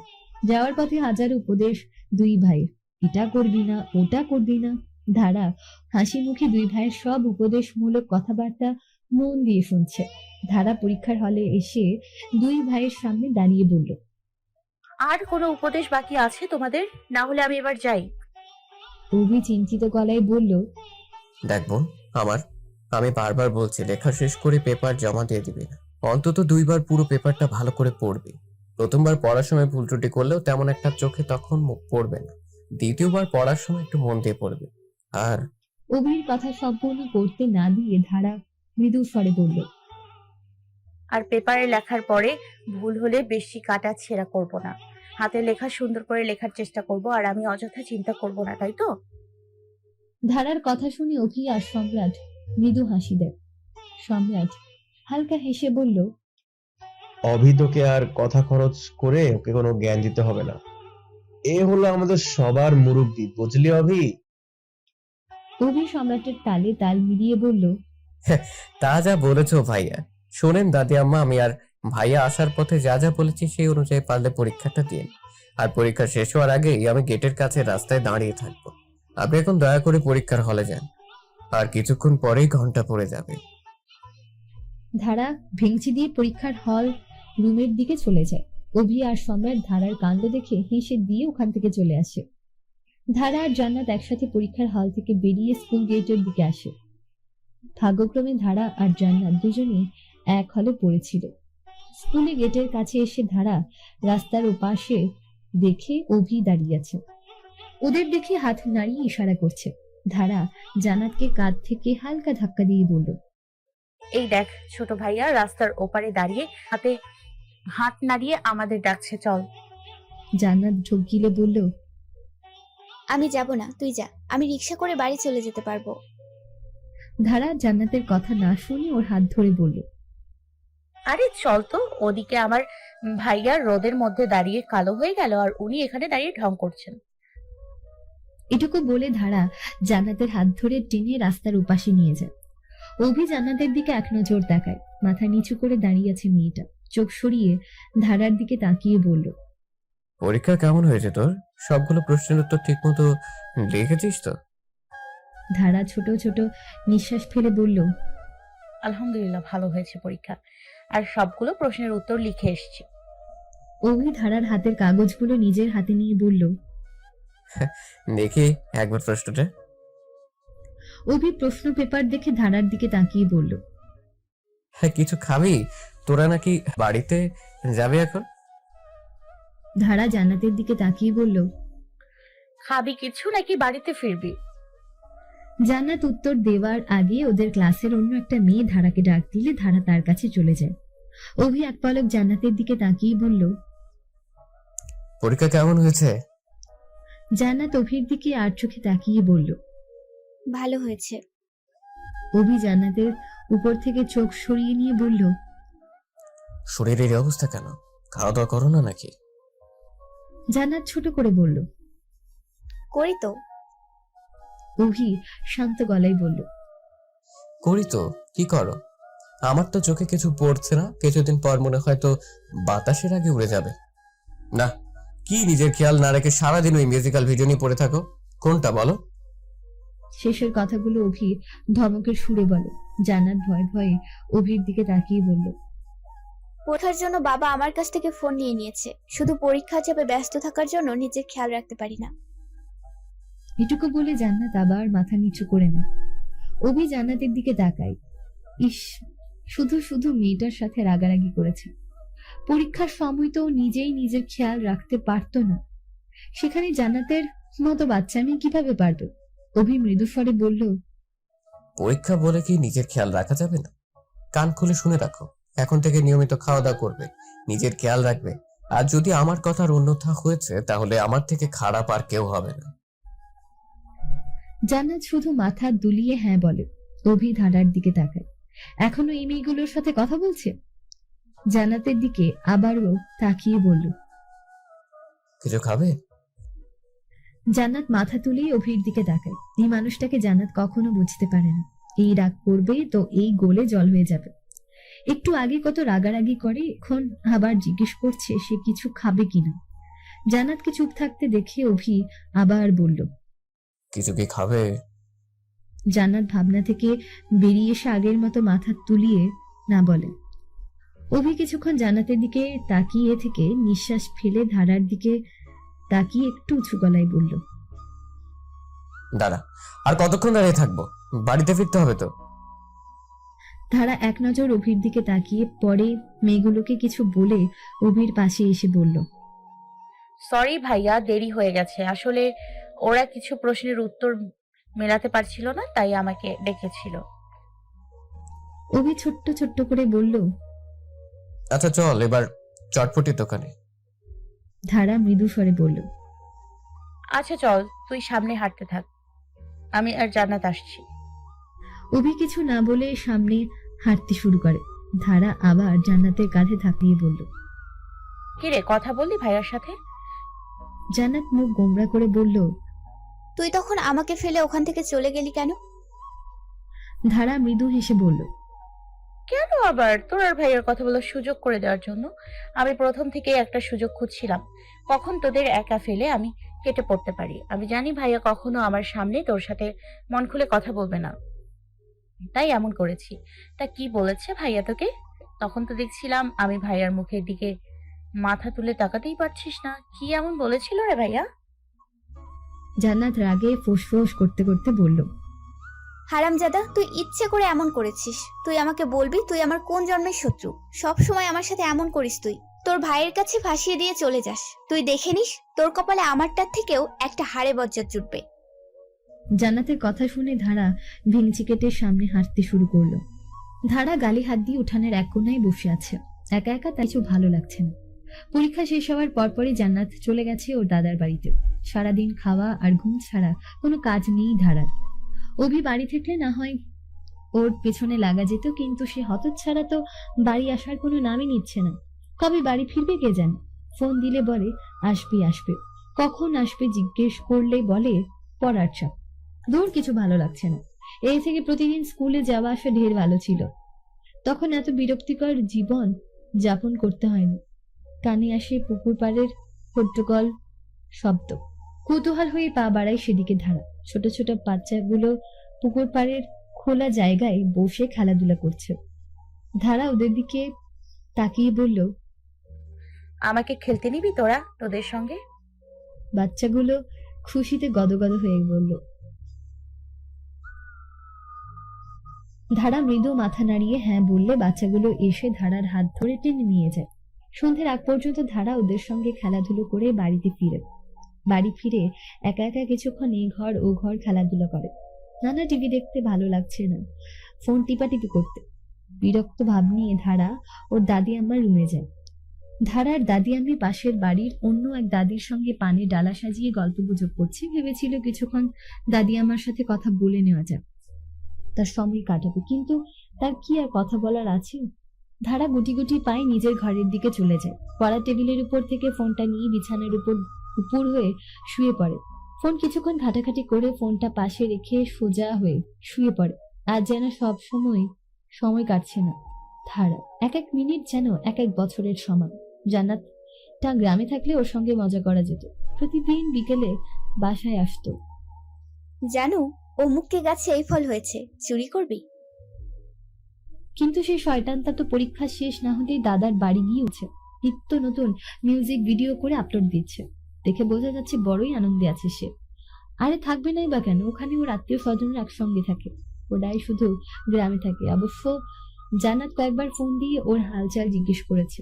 যাওয়ার পথে হাজার উপদেশ 2 ভাইয়ের, এটা করবি না, ওটা করবি না। ধারা হাসি মুখে 2 ভাইয়ের সব উপদেশমূলক কথাবার্তা মন দিয়ে শুনছে। ধারা পরীক্ষার হলে এসে 2 ভাইয়ের সামনে দাঁড়িয়ে বলল।
আর কোনো উপদেশ বাকি আছে তোমাদের? না হলে আমি এবার যাই।
অভি চিন্তিত গলায় বলল।
দেখ বোন, আমি বারবার বলছি লেখা শেষ করে পেপার জমা দিয়ে দিবি না। অন্তত 2 বার পুরো পেপারটা ভালো করে পড়বি। প্রথমবার পড়ার সময় ভুল ত্রুটি করলেও তেমন একটা চোখে তখন মুখ পড়বে না। দ্বিতীয়বার পড়ার সময় একটু মন দিয়ে পড়বি। আর
অভির কথা সম্পূর্ণ করতে না দিয়ে ধারা মৃদু স্বরে বলল।
আর পেপারে লেখার পরে ভুল হলে বেশি কাটা ছেঁড়া করব না। হাতে লেখা সুন্দর করে লেখার চেষ্টা করব, আর আমি অযথা চিন্তা করব না, তাই তো?
ধারার কথা শুনে অভি আর সম্রাট মৃদু হাসি দেয়। সম্রাট হালকা হেসে বলল।
অভিদকে আর কথা খরচ করে ওকে কোনো জ্ঞান দিতে হবে না। এ হলো আমাদের সবার মুরব্বি, বুঝলি অভি?
অভি সম্রাটের তালে তাল মিলিয়ে বলল।
তা যা বলেছো ভাইয়া। শোনেন দাদি আম্মা, আমি আর ভাইয়া আসার পথে যা যা বলেছি সেই অনুযায়ী পারলে পরীক্ষাটা দিন। আর পরীক্ষা শেষ হওয়ার আগেই আমি গেটের কাছে রাস্তায় দাঁড়িয়ে থাকবো। আপনি এখন দয়া করে পরীক্ষার হলে যান, আর কিছুক্ষণ পরেই ঘন্টা পড়ে যাবে।
ধারা ভেঙচি দিয়ে পরীক্ষার হল রুমের দিকে চলে যায়। অভি আর সম্রাট ধারার কাণ্ড দেখে হেসে দিয়ে ওখান থেকে চলে আসে। ধারা আর জান্নাত একসাথে পরীক্ষার হল থেকে বেরিয়ে স্কুল গেটের দিকে আসে। ভাগ্যক্রমে ধারা আর জান্নাত দুজনেই এক হলে পড়েছিল। স্কুলে গেটের কাছে এসে ধারা রাস্তার ওপাশে দেখে অভি দাঁড়িয়ে আছে। ওদের দেখে হাত নাড়িয়ে ইশারা করছে। ধারা জান্নাতকে কাঁধ থেকে হালকা ধাক্কা দিয়ে বলল।
এই দেখ ছোট ভাইয়া রাস্তার ওপারে দাঁড়িয়ে হাতে হাত নাড়িয়ে আমাদের ডাকছে, চল।
জান্নাত ঢোক গিলে বলল,
আমি যাব না, তুই যা, আমি রিক্সা করে বাড়ি চলে যেতে পারবো।
ধারা জান্নাতের কথা না শুনে ওর হাত ধরে বলল,
আরে চল তো, ওদিকে আমার ভাইয়া রোদের মধ্যে দাঁড়িয়ে কালো হয়ে গেল আর উনি এখানে দাঁড়িয়ে ঢং করছেন।
এটুকু বলে ধারা জান্নাতের হাত ধরে টেনে রাস্তার উপাশে নিয়ে যায়। অভি জান্নাতের দিকে এক নজর তাকায়। মাথা নিচু করে দাঁড়িয়ে আছে মেয়েটা। চোখ সরিয়ে ধারার দিকে তাকিয়ে বলল,
পরীক্ষা কেমন হয়েছে তোর? সবগুলো প্রশ্নের উত্তর ঠিক মতো লিখেছিস তো?
ধারা ছোট ছোট নিঃশ্বাস ফেলে বলল,
আলহামদুলিল্লাহ, ভালো হয়েছে পরীক্ষা, আর সবগুলো প্রশ্নের উত্তর লিখে এসেছি।
অভি ধারার হাতের কাগজগুলো নিজের হাতে নিয়ে বলল,
দেখি একবার প্রশ্নটা।
অভি প্রশ্ন পেপার দেখে ধারার দিকে তাকিয়ে বলল,
হ্যাঁ, কিছু খাবি? তোরা নাকি বাড়িতে যাবে এখন?
ধারা জান্নাতের দিকে তাকিয়ে বলল,
খাবি কিছু নাকি বাড়িতে ফিরবি?
জান্নাত উত্তর দেওয়ার আগে ওদের ক্লাসের অন্য একটা মেয়ে ধারাকে ডাক দিলে ধারা তার কাছে চলে যায়। অভি এক পলক জান্নাতের দিকে তাকিয়ে বলল,
পরীক্ষা কেমন হয়েছে?
জান্নাত অভির দিকে আর চোখে তাকিয়ে বলল,
ভালো হয়েছে।
অভি জান্নাতের উপর থেকে চোখ সরিয়ে নিয়ে বলল,
শরীরের এই অবস্থা কেন? খাওয়া দাওয়া করো না নাকি?
জান্নাত ছোট করে বলল।
করি তো।
অভি শান্ত গলায় বলল,
করি তো? কি করো? আমার তো চোখে কিছু পড়ছে না, কিছুদিন পর মনে হয় তো বাতাসের আগে উড়ে যাবে। না, কি নিজের খেয়াল না রেখে সারাদিন ওই মিউজিক্যাল ভিডিও নিয়ে পড়ে থাকো? কোনটা বলো?
শেষের কথাগুলো অভি ধমকের সুরে বলে। জান্নাত ভয়ে ভয়ে অভির দিকে তাকিয়ে বলল,
পরীক্ষার জন্য বাবা আমার কাছ থেকে ফোন নিয়ে নিয়েছে, শুধু পরীক্ষা চাপে ব্যস্ত থাকার জন্য নিজের খেয়াল রাখতে পারি না।
এটুকু বলে জান্নাত আবার মাথা নিচু করে নেয়। অভি জান্নাতের দিকে তাকায়। ইস, শুধু শুধু মেয়েটার সাথে রাগারাগি করেছে। পরীক্ষার সময় তো ও নিজেই নিজের খেয়াল রাখতে পারতো না, সেখানে জান্নাতের মতো বাচ্চা মেয়ে কিভাবে পারবে? অভি মৃদু স্বরে বলল,
পরীক্ষা বলে কি নিজের খেয়াল রাখা যাবে না? কান খুলে শুনে রাখো, এখন থেকে নিয়মিত খাওয়া দাওয়া করবে, নিজের খেয়াল রাখবে। আর যদি আমার কথার অন্যথা হয়েছে তাহলে আমার থেকে খারাপ আর কেউ হবে না।
জান্নাত শুধু মাথা দুলিয়ে হ্যাঁ বলে। অভি ধারার দিকে তাকায়। এখনো এই মেয়েগুলোর সাথে কথা বলছে? জান্নাতের দিকে আবারও তাকিয়ে বলল,
কিছু খাবে?
জান্নাত মাথা তুলেই অভির দিকে তাকায়। এই মানুষটাকে জান্নাত কখনো বুঝতে পারে না। এই রাগ করবে তো এই গোলে জল হয়ে যাবে। একটু আগে কত রাগারাগি করে, এখন আবার জিজ্ঞেস করছে সে কিছু খাবে কিনা। জান্নাতকে চুপ থাকতে দেখে অভি আবার বলল,
কিছু কি খাবে?
জান্নাত ভাবনা থেকে বেরিয়ে এসে আগের মতো মাথা তুলিয়ে না বলে। অভি কিছুক্ষণ জান্নাতের দিকে তাকিয়ে থেকে নিঃশ্বাস ফেলে ধারার দিকে তাকিয়ে একটু উঁচু গলায় বলল,
দাঁড়া, আর কতক্ষণ দাঁড়িয়ে থাকবো? বাড়িতে ফিরতে হবে তো।
ধারা এক নজর অভির দিকে তাকিয়ে পরে মেয়েগুলোকে কিছু বলে অভির পাশে এসে বলল,
সরি ভাইয়া, দেরি হয়ে গেছে। আসলে ওরা কিছু প্রশ্নের উত্তর মেলাতে পারছিল না, তাই আমাকে ডেকেছিল।
অভি ছোট্ট ছোট্ট করে বলল।
আচ্ছা চল এবার চটপটির দোকানে।
ধারা মৃদু স্বরে বলল,
আচ্ছা চল, তুই সামনে হাঁটতে থাক, আমি আর জান্নাত আসছি।
অভি কিছু না বলে সামনে হাঁটতে শুরু করে। ধারা আবার জান্নাতের কাঁধে থাপিয়ে বলল,
কিরে, কথা বললি ভাইয়ার সাথে?
জান্নাত মুখ গোমড়া করে বলল,
তুই তখন আমাকে ফেলে ওখান থেকে চলে গেলি কেন?
ধারা মৃদু হেসে বলল,
কেন আবার? তোর আর ভাইয়ার কথা বলার সুযোগ করে দেওয়ার জন্য। আমি প্রথম থেকে একটা সুযোগ খুঁজছিলাম, কখন তোদের একা ফেলে আমি কেটে পড়তে পারি। আমি জানি ভাইয়া কখনো আমার সামনে তোর সাথে মন খুলে কথা বলবে না, তাই এমন করেছি। তা কি বলেছে ভাইয়া তোকে? তখন তো দেখছিলাম আমি ভাইয়ার মুখের দিকে মাথা তুলে তাকাতেই পারছিস না। কি এমন বলেছিল রে ভাইয়া?
জান্নাত রাগে ফোঁস করতে করতে বলল,
হারামজাদা, তুই ইচ্ছে করে এমন করেছিস। তুই আমাকে বলবি তুই আমার কোন জন্মের শত্রু? সব সময় আমার সাথে এমন করিস তুই। তোর ভাইয়ের কাছে ফাঁসিয়ে দিয়ে চলে যাস। তুই দেখে নিস, তোর কপালে আমারটার থেকেও একটা হাড়ে বজ্জাত জুটবে।
জান্নাতের কথা শুনে ধারা ভেঙচি কেটে সামনে হাঁটতে শুরু করলো। ধারা গালি হাত দিয়ে উঠানের এক কোনায় বসে আছে। একা একা তার কিছু ভালো লাগছে না। পরীক্ষা শেষ হওয়ার পরপরই জান্নাত চলে গেছে ওর দাদার বাড়িতে। সারাদিন খাওয়া আর ঘুম ছাড়া কোনো কাজ নেই ধারার। অভি বাড়ি থেকে না হয় ওর পেছনে লাগা যেত, কিন্তু সে হতচ্ছাড়া তো বাড়ি আসার কোনো নামই নিচ্ছে না। কবে বাড়ি ফিরবে কে জানে। ফোন দিলে বলে আসবে আসবে, কখন আসবে জিজ্ঞেস করলে বলে পড়ার চাপ। দূর, কিছু ভালো লাগছে না। এই থেকে প্রতিদিন স্কুলে যাওয়া আসা ঢের ভালো ছিল। তখন এত বিরক্তিকর জীবন যাপন করতে হয়নি। কানে আসে পুকুর পাড়ের হট্টগোল শব্দ। কৌতূহল হয়ে পা বাড়ায় সেদিকে ধারা। ছোট ছোট বাচ্চাগুলো পুকুর পাড়ের খোলা জায়গায় বসে খেলাধুলা করছে। ধারা ওদের দিকে তাকিয়ে বলল,
আমাকে খেলতে নিবি তোরা তোদের সঙ্গে?
বাচ্চাগুলো খুশিতে গদগদ হয়ে বলল। ধারা মৃদু মাথা নাড়িয়ে হ্যাঁ বললে বাচ্চাগুলো এসে ধারার হাত ধরে টেনে নিয়ে যায়। সন্ধ্যের আগ পর্যন্ত ধারা ওদের সঙ্গে খেলাধুলো করে বাড়িতে ফিরে। বাড়ি ফিরে একা একা কিছুক্ষণ এই ঘর ও ঘর খেলাধুলা করে। নানা টিভি দেখতে ভালো লাগছে না, ফোন টিপাটিপি করতে। বিরক্ত ভাব নিয়ে ধারা ওর দাদি আম্মার রুমে যায়। ধারার দাদি আম্মি পাশের বাড়ির অন্য এক দাদির সঙ্গে পানে ডালা সাজিয়ে গল্প গুজব করছে। ভেবেছিল কিছুক্ষণ দাদি আমার সাথে কথা বলে নেওয়া যাক, তার সময় কাটাবে, কিন্তু তার কি আর কথা বলার আছে। ধারা গুটি গুটি পায়ে নিজের ঘরের দিকে চলে যায়। পড়ার টেবিলের উপর থেকে ফোনটা নিয়ে বিছানার উপর উপর হয়ে শুয়ে পড়ে। ফোন কিছুক্ষণ ঘাটাঘাটি করে ফোনটা পাশে রেখে সোজা হয়ে শুয়ে পড়ে। আর যেন সময় কাটছে না ধারা। এক এক মিনিট যেন এক এক বছরের সমান। জান্নাতটা গ্রামে থাকলে ওর সঙ্গে মজা করা যেত। প্রতিদিন বিকেলে বাসায় আসতো।
জানো অমুককে গাছে এই ফল হয়েছে, চুরি করবি?
কিন্তু সেই শয়তানটা তো পরীক্ষা শেষ না হতেই দাদার বাড়ি গিয়ে উঠছে। নিত্য নতুন মিউজিক ভিডিও করে আপলোড দিচ্ছে। দেখে বোঝা যাচ্ছে বড়ই আনন্দে আছে সে। আরে থাকবে নাই বা কেন, ওখানে ওর আত্মীয় স্বজনরা একসঙ্গে থাকে। ওরাই শুধু গ্রামে থাকে। অবশ্য জান্নাত কয়েকবার ফোন দিয়ে ওর হালচাল জিজ্ঞেস করেছে।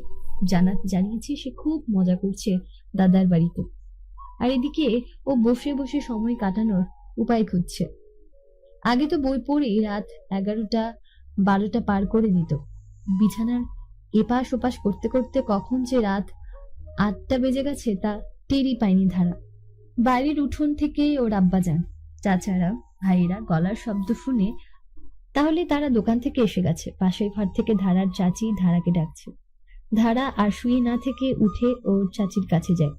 জান্নাত জানিয়েছে সে খুব মজা করছে দাদার বাড়িতে। আর এদিকে ও বসে বসে সময় কাটানোর উপায় খুঁজছে। আগে তো বই পড়ে রাত 11টা-12টা পার করে দিত। বিছানার এপাশ ওপাশ করতে করতে কখন যে রাত 8টা বেজে গেছে তা টেরই পায়নি ধারা। বাইরের উঠোন থেকে ওর আব্বা যান। চাচারা ভাইরা গলার শব্দ শুনে তাহলে তারা দোকান থেকে এসে গেছে। পাশের ঘর থেকে ধারার চাচি ধারাকে ডাকছে। ধারা আর শুয়ে না থেকে উঠে ওর চাচির কাছে যায়।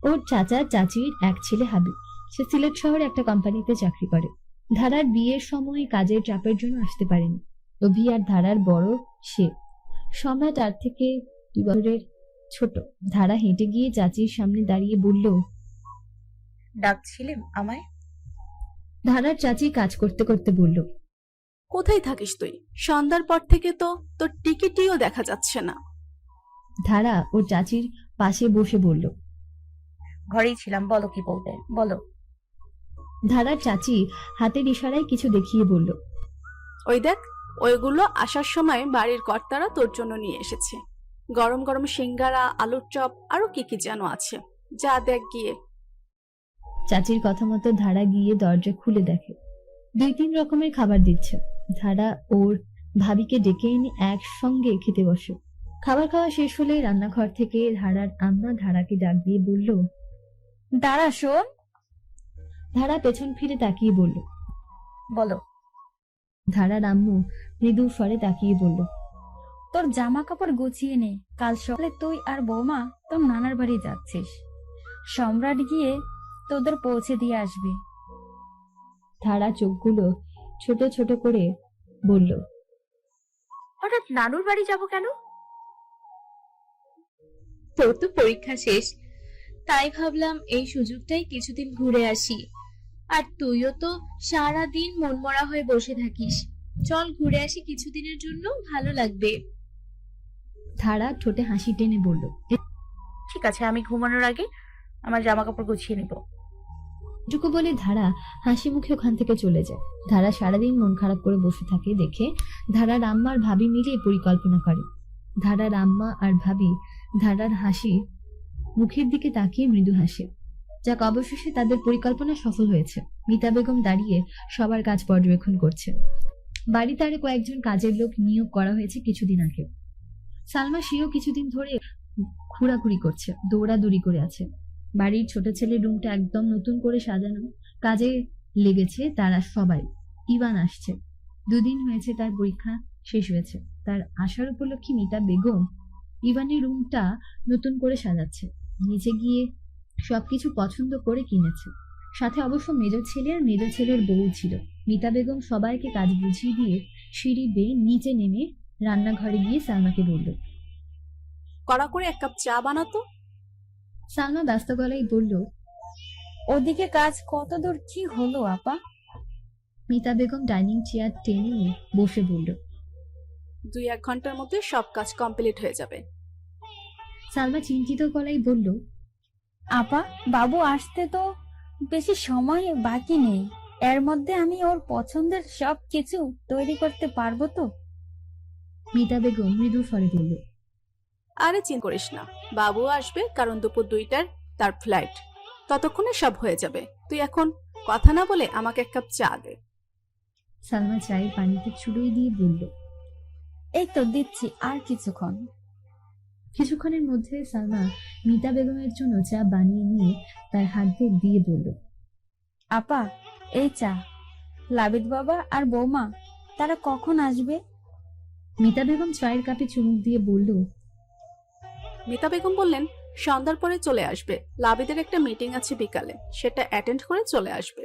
ওর চাচা চাচির এক ছেলে হাবিব। সে সিলেট শহরে একটা কোম্পানিতে চাকরি করে। ধারার বিয়ের সময় কাজের চাপের জন্য আসতে পারেনি। অভি আর ধারার বড় সে। সম্রাট তার থেকে 2 বছরের ছোট। ধারা হেঁটে গিয়ে চাচির সামনে দাঁড়িয়ে বলল,
ডাকছিলেন আমায়?
ধারার চাচি কাজ করতে করতে বলল,
কোথায় থাকিস তুই? সন্ধ্যার পর থেকে তো তোর টিকিটিও দেখা যাচ্ছে না।
ধারা ওর চাচির পাশে বসে বলল।
ঘরেই ছিলাম, বলো কি বলবে বলো।
ধারার চাচি হাতের ইশারায় কিছু দেখিয়ে বলল,
ওই দেখ, ওইগুলো আসার সময় বাড়ির কর্তারা তোর জন্য নিয়ে এসেছে। গরম গরম সিঙ্গারা, আলুর চপ, আরো কি কি যেন আছে, যা দেখ গিয়ে।
চাচির কথা মতো ধারা গিয়ে দরজা খুলে দেখে 2-3 রকমের খাবার দিচ্ছে। ধারা ওর ভাবিকে ডেকে এনে একসঙ্গে খেতে বসে। খাবার খাওয়া শেষ হলে রান্নাঘর থেকে ধারার আম্মা ধারাকে ডাক দিয়ে বলল,
দাঁড়া শোন।
ধারা পেছন ফিরে তাকিয়ে বলল।
বলো।
ধারার আম্মু মৃদু স্বরে তাকিয়ে বলল,
তোর জামা কাপড় গুছিয়ে নে, কাল সকালে তুই আর বৌমা তোর নানার বাড়ি যাচ্ছিস। সম্রাট গিয়ে তোদের পৌঁছে দিয়ে আসবে।
ধারা চোখগুলো ছোট ছোট করে বলল,
হঠাৎ নানুর বাড়ি যাব কেন?
তোর তো পরীক্ষা শেষ, তাই ভাবলাম এই সুযোগটাই কিছুদিন ঘুরে আসি। আর তুইও তো সারাদিন মনমরা হয়ে বসে থাকিস, চল ঘুরে আসি কিছুদিনের জন্য, ভালো লাগবে।
ধারা ঠোঁটে হাসি টেনে বলল,
ঠিক আছে, আমি ঘুমানোর আগে আমার জামা কাপড় গুছিয়ে নিব।
এটুকু বলে ধারা হাসি মুখে ওখান থেকে চলে যায়। ধারা সারাদিন মন খারাপ করে বসে থাকে দেখে ধারার আম্মা আর ভাবি মিলে পরিকল্পনা করে। ধারার আম্মা আর ভাবি ধারার হাসি মুখের দিকে তাকিয়ে মৃদু হাসে। যাক, অবশেষে তাদের পরিকল্পনা সফল হয়েছে। মিতা বেগম দাঁড়িয়ে সবার কাজ পর্যবেক্ষণ করছে। বাড়িতে আরো কয়েকজন কাজের লোক নিয়োগ করা হয়েছে কিছুদিন আগে। সালমা সেও কিছুদিন ধরে ঘোরাঘুরি করছে, দৌড়াদৌড়ি করে আছে। বাড়ির ছোট ছেলের রুমটা একদম নতুন করে সাজানো কাজে লেগেছে তারা সবাই। ইভান আসছে, 2 দিন হয়েছে তার পরীক্ষা শেষ হয়েছে। তার আসার উপলক্ষে মিতা বেগম ইভানের রুমটা নতুন করে সাজাচ্ছে। নিচে গিয়ে সবকিছু পছন্দ করে কিনেছে। সাথে অবশ্য মেজর ছেলে আর মেজর ছেলের বউ ছিল। মিতা বেগম সবাইকে কাজ বুঝিয়ে দিয়ে সিঁড়ি বেয়ে নিচে নেমে রান্নাঘরে গিয়ে সালমাকে বলল।
কড়া করে 1 কাপ চা বানাতো।
সালমা ব্যস্ত গলায় বলল।
ওদিকে কাজ কত দূর কি হলো আপা?
মিতা বেগম ডাইনিং চেয়ার টেনে নিয়ে বসে বলল।
2-1 ঘন্টার মধ্যে সব কাজ কমপ্লিট হয়ে যাবে।
সালমা চিন্তিত গলায় বলল।
আপা, বাবু আসতে তো বেশি সময় বাকি নেই। এর মধ্যে আমি ওর পছন্দের সব কিছু তৈরি করতে পারবো তো?
মিতা বেগম মৃদু স্বরে বলল।
আরে চিন্তা করিস না, বাবু আসবে, কারণ দুপুর 2টার তার ফ্লাইট। ততক্ষণে সব হয়ে যাবে। তুই এখন কথা না বলে আমাকে 1 কাপ চা দে।
সালমা চায়ের পানিতে চুলোই দিয়ে বলল।
এই তো দিচ্ছি, আর কিছুক্ষণ।
কিছুক্ষণের মধ্যে সালমা মিতা বেগমের জন্য চা বানিয়ে নিয়ে তার হাতে দিয়ে বলল।
আপা, এই চা। লাবিদ বাবা আর বৌমা তারা কখন আসবে?
মিতা বেগম চায়ের কাপে চুমুক দিয়ে বলল।
মিতা বেগম বললেন সন্ধ্যার পরে চলে আসবে। লাবিদের একটা মিটিং আছে বিকালে, সেটা অ্যাটেন্ড করে চলে আসবে।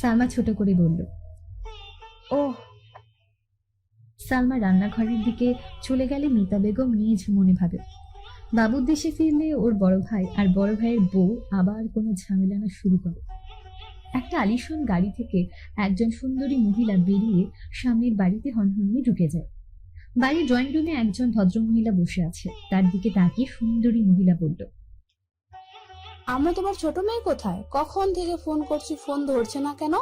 সালমা ছোট করে বলল।
ওহ।
সালমা রান্নাঘরের দিকে চলে গেলে মিতা বেগম নিজ মনে ভাবে, বাবুর দেশে ফিরলে ওর বড় ভাই আর বড় ভাইয়ের বউ আবার কোনো ঝামেলা না শুরু করে। একটা আলিশান গাড়ি থেকে একজন সুন্দরী মহিলা বেরিয়ে সামনের বাড়িতে হনহনিয়ে ঢুকে যায়। বাড়ির ড্রয়িং রুমে একজন ভদ্রমহিলা বসে আছে। তার দিকে তাকিয়ে সুন্দরী মহিলা বলল।
আমরা তোমার ছোট মেয়ে কোথায়? কখন থেকে ফোন করছি, ফোন ধরছে না কেন?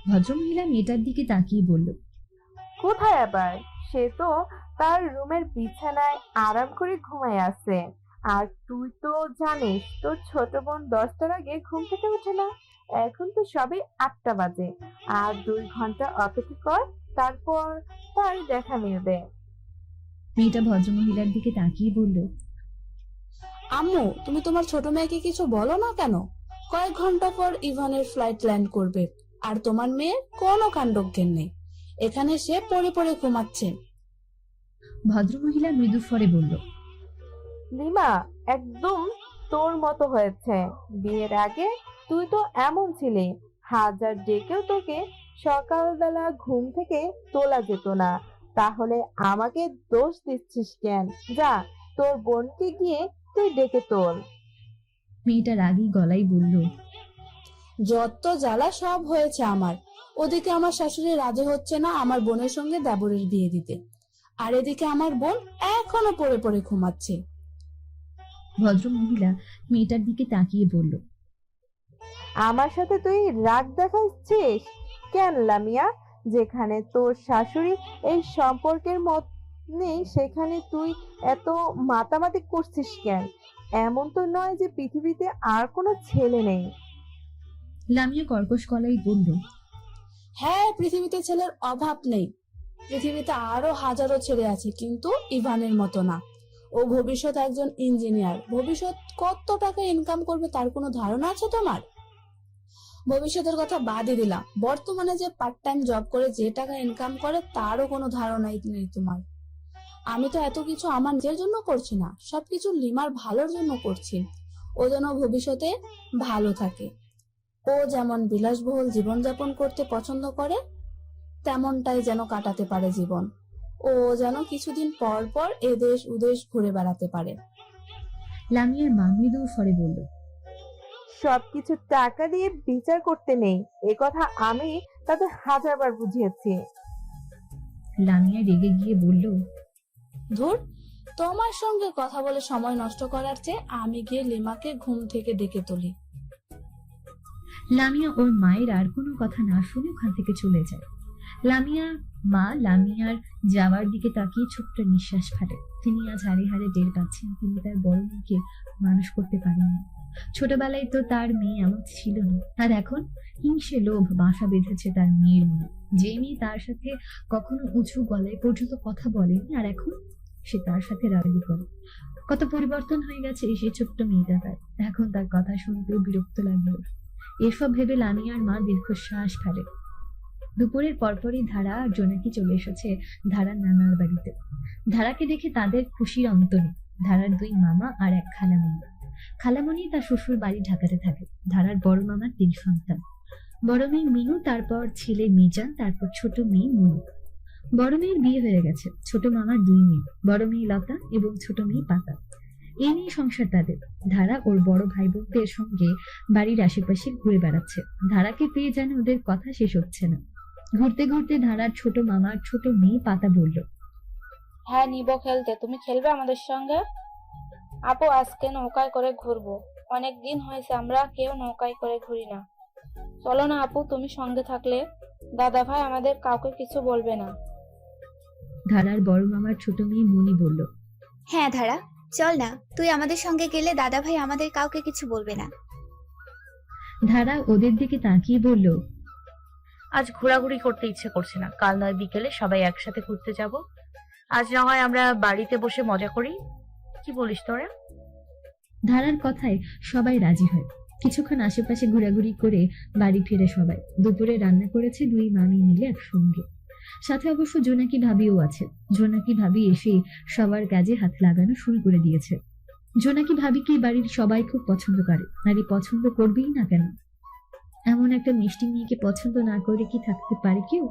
ভদ্রমহিলা মেয়েটার দিকে তাকিয়ে বলল।
কোথায় আবার? সে তো তার রুমের বিছানায় আরাম করে ঘুমায় আছে। আর তুই তো জানিস তোর ছোট বোন 10টার আগে ঘুম থেকে ওঠে না। এখন তো সবে 8টা বাজে। আর 2 ঘন্টা অপেক্ষা কর, তারপর তার দেখা মিলবে।
মেয়েটা ভদ্রমহিলার দিকে তাকিয়ে বলল।
আম্মু, তুমি তোমার ছোট মেয়েকে কিছু বলো না কেন? কয়েক ঘন্টা পর ইভানের ফ্লাইট ল্যান্ড করবে, আর তোমার মেয়ের কোনো কাণ্ডজ্ঞান নেই। এখানে সে পড়ে পড়ে ঘুমাচ্ছে।
ভদ্রমহিলা মৃদু স্বরে বলল।
লিমা, একদম তোর মতো হয়েছে। বিয়ের আগে তুই তো এমন ছিলি, হাজার ডেকেও তোকে সকালবেলা ঘুম থেকে তোলা যেত না। তাহলে আমাকে দোষ দিচ্ছিস কেন? যা, তোর বোনকে গিয়ে তুই ডেকে তোল।
মেয়েটা রাগী গলায় বলল।
যত জ্বালা সব হয়েছে আমার। ওদিকে আমার শাশুড়ি রাজি হচ্ছে না আমার বোনের সঙ্গে দেবরের বিয়ে দিতে, আর এদিকে আমার বোন এখনো পড়ে পড়ে ঘুমাচ্ছে।
ভদ্রমহিলা মেয়েটার দিকে তাকিয়ে বলল।
আমার সাথে তুই রাগ দেখাচ্ছিস কেন লামিয়া? যেখানে তোর শাশুড়ি এই সম্পর্কের মত নেই, সেখানে তুই এত মাতামাতি করছিস কেন? এমন তো নয় যে পৃথিবীতে আর কোনো ছেলে নেই।
লামিয়া কর্কশ গলায় বলল।
হ্যাঁ, পৃথিবীতে ছেলের অভাব নেই। পৃথিবীতে আরো হাজারো ছেলে আছে, কিন্তু ইভানের মতো না। ও ভবিষ্যৎ একজন ইঞ্জিনিয়ার। ভবিষ্যৎ কত টাকা ইনকাম করবে তার কোনো ধারণা আছে তোমার? ভবিষ্যতের কথা বাদই দিলাম, বর্তমানে যে পার্ট টাইম জব করে যে টাকা ইনকাম করে তারও কোনো ধারণাই নেই তোমার। আমি তো এত কিছু আমার নিজের জন্য করছি না, সবকিছু লিমার ভালোর জন্য করছি। ও যেন ভবিষ্যতে ভালো থাকে। ও যেমন বিলাসবহুল জীবনযাপন করতে পছন্দ করে, তেমনটাই যেন কাটাতে পারে জীবন। ও যেন কিছুদিন পর পর এদেশ উদেশ ঘুরে বেড়াতে পারে।
লামিয়ার মা মৃদু স্বরে বলল।
সবকিছু টাকা দিয়ে বিচার করতে নেই, এ কথা আমি তাদের 1000বার বুঝিয়েছি।
লামিয়া রেগে গিয়ে বলল।
ধুর, তোমার সঙ্গে কথা বলে সময় নষ্ট করার চেয়ে আমি গিয়ে লিমাকে ঘুম থেকে ডেকে তুলি।
লামিয়া ওর মায়ের আর কোনো কথা না শুনে ওখান থেকে চলে যায়। লামিয়ার যাওয়ার দিকে তাকিয়ে ছোট্ট নিঃশ্বাস ফেলে। তিনি আজ হাড়ে হাড়ে টের পাচ্ছেন তিনি তার বড় মেয়েকে মানুষ করতে পারেননি। ছোটবেলায় তো তার মেয়ে এমন ছিল না, আর এখন হিংসে লোভ বাসা বেঁধেছে তার মেয়ের মনে। যে মেয়ে তার সাথে কখনো উঁচু গলায় পর্যন্ত কথা বলেনি, আর এখন সে তার সাথে রাগারাগি করে। কত পরিবর্তন হয়ে গেছে সেই ছোট্ট মেয়েটা তার। এখন তার কথা শুনতেও বিরক্ত লাগে ওর। এসব ভেবে লামিয়ার মা দীর্ঘশ্বাস ফেলে। দুপুরের পরপরই ধারা আর জোনাকি চলে এসেছে ধারার নানার বাড়িতে। ধারাকে দেখে তাদের খুশির অন্ত নেই। ধারার দুই মামা আর এক খালামণি। খালামণি তার শ্বশুর বাড়ি ঢাকাতে থাকে। ধারার বড় মামার 3 সন্তান। বড় মেয়ে মিনু, তারপর ছেলে মিজান, তারপর ছোট মেয়ে মনু। বড় মেয়ের বিয়ে হয়ে গেছে। ছোট মামার 2 মেয়ে, বড় মেয়ে লতা এবং ছোট মেয়ে পাতা। এই নিয়ে সংসার তাদের। ধারা ওর বড় ভাই বোনদের সঙ্গে বাড়ির আশেপাশে ঘুরে বেড়াচ্ছে। ধারাকে পেয়ে যেন ওদের কথা শেষ হচ্ছে না। ঘুরতে ঘুরতে ধারার ছোট মামার ছোট মেয়ে পাতা বলল,
হ্যাঁ নিব খেলতে, তুমি খেলবে আমাদের সঙ্গে? আপু আজকে নৌকায় করে ঘুরবো, অনেক দিন হয়েছে আমরা কেউ নৌকায় করে ঘুরি না। চলো না আপু, তুমি সঙ্গে থাকলে দাদা ভাই আমাদের কাউকে কিছু বলবে না।
ধারার বড় মামার ছোট মেয়ে মনি বলল,
হ্যাঁ ধারা, চল না, তুই আমাদের সঙ্গে গেলে দাদা ভাই আমাদের কাউকে কিছু বলবে না।
ধারা ওদের দিকে তাকিয়ে বলল,
আজ ঘোরাঘুরি করতে ইচ্ছে করছে না, কাল নয় বিকেলে সবাই একসাথে ঘুরতে যাব। আজ না হয় আমরা বাড়িতে বসে মজা করি, কি বলিস তোরা?
ধারার কথায় সবাই রাজি হয়। কিছুক্ষণ আশেপাশে ঘোরাঘুরি করে বাড়ি ফিরে সবাই। দুপুরে রান্না করেছে 2 মামি মিলে একসঙ্গে। সাথে অবশ্য জোনাকি ভাবিও আছে। জোনাকি ভাবি এসে সবার কাজে হাত লাগানো শুরু করে দিয়েছে। জোনাকি ভাবিকে বাড়ির সবাই খুব পছন্দ করে, আর এই পছন্দ করবেই না কেন? এমন একটা মিষ্টি মেয়েকে পছন্দ না করে কি থাকতে পারে কেউ?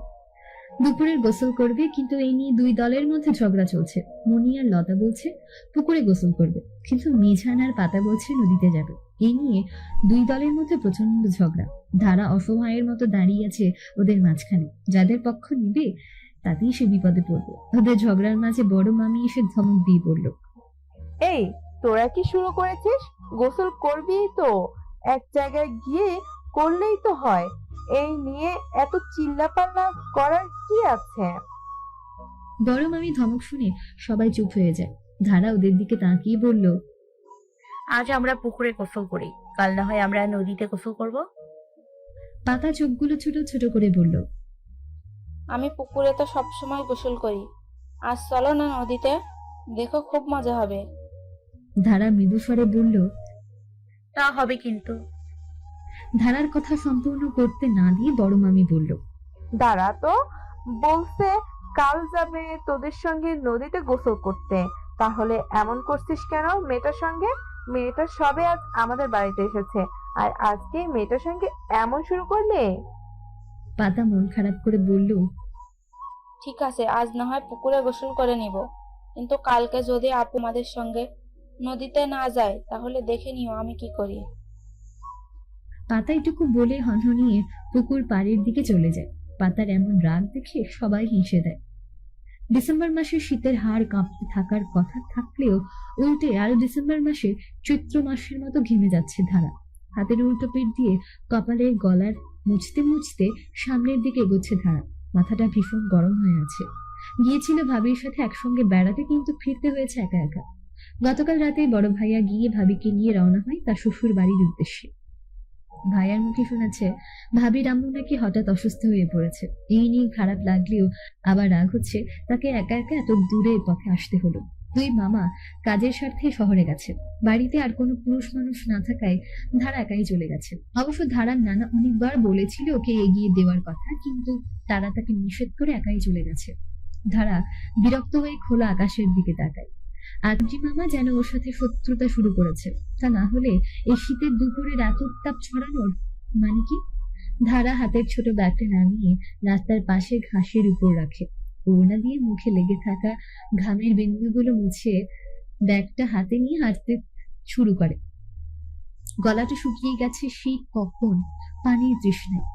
দুপুরের গোসল করবে, কিন্তু এই নিয়ে 2 দলের মধ্যে ঝগড়া চলছে। মনি আর লতা বলছে পুকুরে গোসল করবে, কিন্তু মিঝান আর পাতা বলছে নদীতে যাবে। এই নিয়ে 2 দলের মধ্যে প্রচন্ড ঝগড়া। ধারা অসহায়ের মতো দাঁড়িয়ে আছে ওদের মাঝখানে। যাদের পক্ষ নিবে তাতেই সে বিপদে পড়বে। ওদের ঝগড়ার মাঝে বড় মামি এসে ধমক দিয়ে বলল,
এই তোরা কি শুরু করেছিস? গোসল করবি তো এক জায়গায় গিয়ে করলেই তো হয়, এই নিয়ে এত চিল্লাপাল্লা করার কি আছে?
বড় মামি ধমক শুনে সবাই চুপ হয়ে যায়। ধারা ওদের দিকে তাকিয়ে বলল,
আজ আমরা পুকুরে গোসল করি, কাল না হয় আমরা নদীতে গোসল করব।
পাতা চোখগুলো ছোট ছোট করে বলল,
আমি পুকুরে তো সবসময় গোসল করি, আজ চলো না নদীতে, দেখো খুব মজা হবে।
ধারা মৃদু স্বরে বলল।
তা হবে কিন্তু।
ধারার কথা সম্পূর্ণ করতে না দিয়ে বড় মামি বলল,
দাঁড়া তো, বলছে কাল যাবে তোদের সঙ্গে নদীতে গোসল করতে, তাহলে এমন করছিস কেন মেয়েটার সঙ্গে? মেয়েটা সবে আজ আমাদের বাড়িতে এসেছে, আর আজকে মেয়েটার সঙ্গে এমন শুরু করলে?
পাতা মন খারাপ করে বলল,
ঠিক আছে, আজ না হয় পুকুরে গোসল করে নিব, কিন্তু কালকে যদি আপু আমাদের সঙ্গে নদীতে না যায় তাহলে দেখে নিও আমি কি করি।
পাতা এটুকু বলে হনহনিয়ে পুকুর পাড়ের দিকে চলে যায়। পাতার এমন রাগ দেখে সবাই হেসে দেয়। ডিসেম্বর মাসে শীতের হাড় কাঁপতে থাকার কথা থাকলেও উল্টে আরো ডিসেম্বর মাসে চৈত্র মাসের মতো ঘেমে যাচ্ছে ধারা। হাতের উল্টো পিঠ দিয়ে কপালের গলার মুছতে মুছতে সামনের দিকে এগোচ্ছে ধারা। মাথাটা ভীষণ গরম হয়ে আছে। গিয়েছিল ভাবির সাথে একসঙ্গে বেড়াতে, কিন্তু ফিরতে হয়েছে একা একা। গতকাল রাতে বড় ভাইয়া গিয়ে ভাবিকে নিয়ে রওনা হয় তার শ্বশুর বাড়ির উদ্দেশ্যে। ভাইয়ার মুখে শুনেছে ভাবির আম্মু নাকি হঠাৎ অসুস্থ হয়ে পড়েছে। এই নিয়ে খারাপ লাগলেও আবার রাগ হচ্ছে তাকে একা একা এত দূরের পথে আসতে হলো। 2 মামা কাজের স্বার্থে শহরে গেছে। বাড়িতে আর কোনো পুরুষ মানুষ না থাকায় ধারা একাই চলে গেছে। অবশ্য ধারার নানা অনেকবার বলেছিল ওকে এগিয়ে দেওয়ার কথা, কিন্তু তারা তাকে নিষেধ করে একাই চলে গেছে। ধারা বিরক্ত হয়ে খোলা আকাশের দিকে তাকায়। আরজি মামা যেন ওর সাথে শত্রুতা শুরু করেছে। তা না হলে এই শীতের দুপুরে রাত উত্তাপ ছড়ানোর মানে কি? ধারা হাতের ছোট ব্যাগটা নামিয়ে রাস্তার পাশে ঘাসের উপর রাখে। ওড়না দিয়ে মুখে লেগে থাকা ঘামের বিন্দুগুলো মুছে ব্যাগটা হাতে নিয়ে হাঁটতে শুরু করে। গলাটা শুকিয়ে গেছে সেই কখন, পানির তৃষ্ণায়।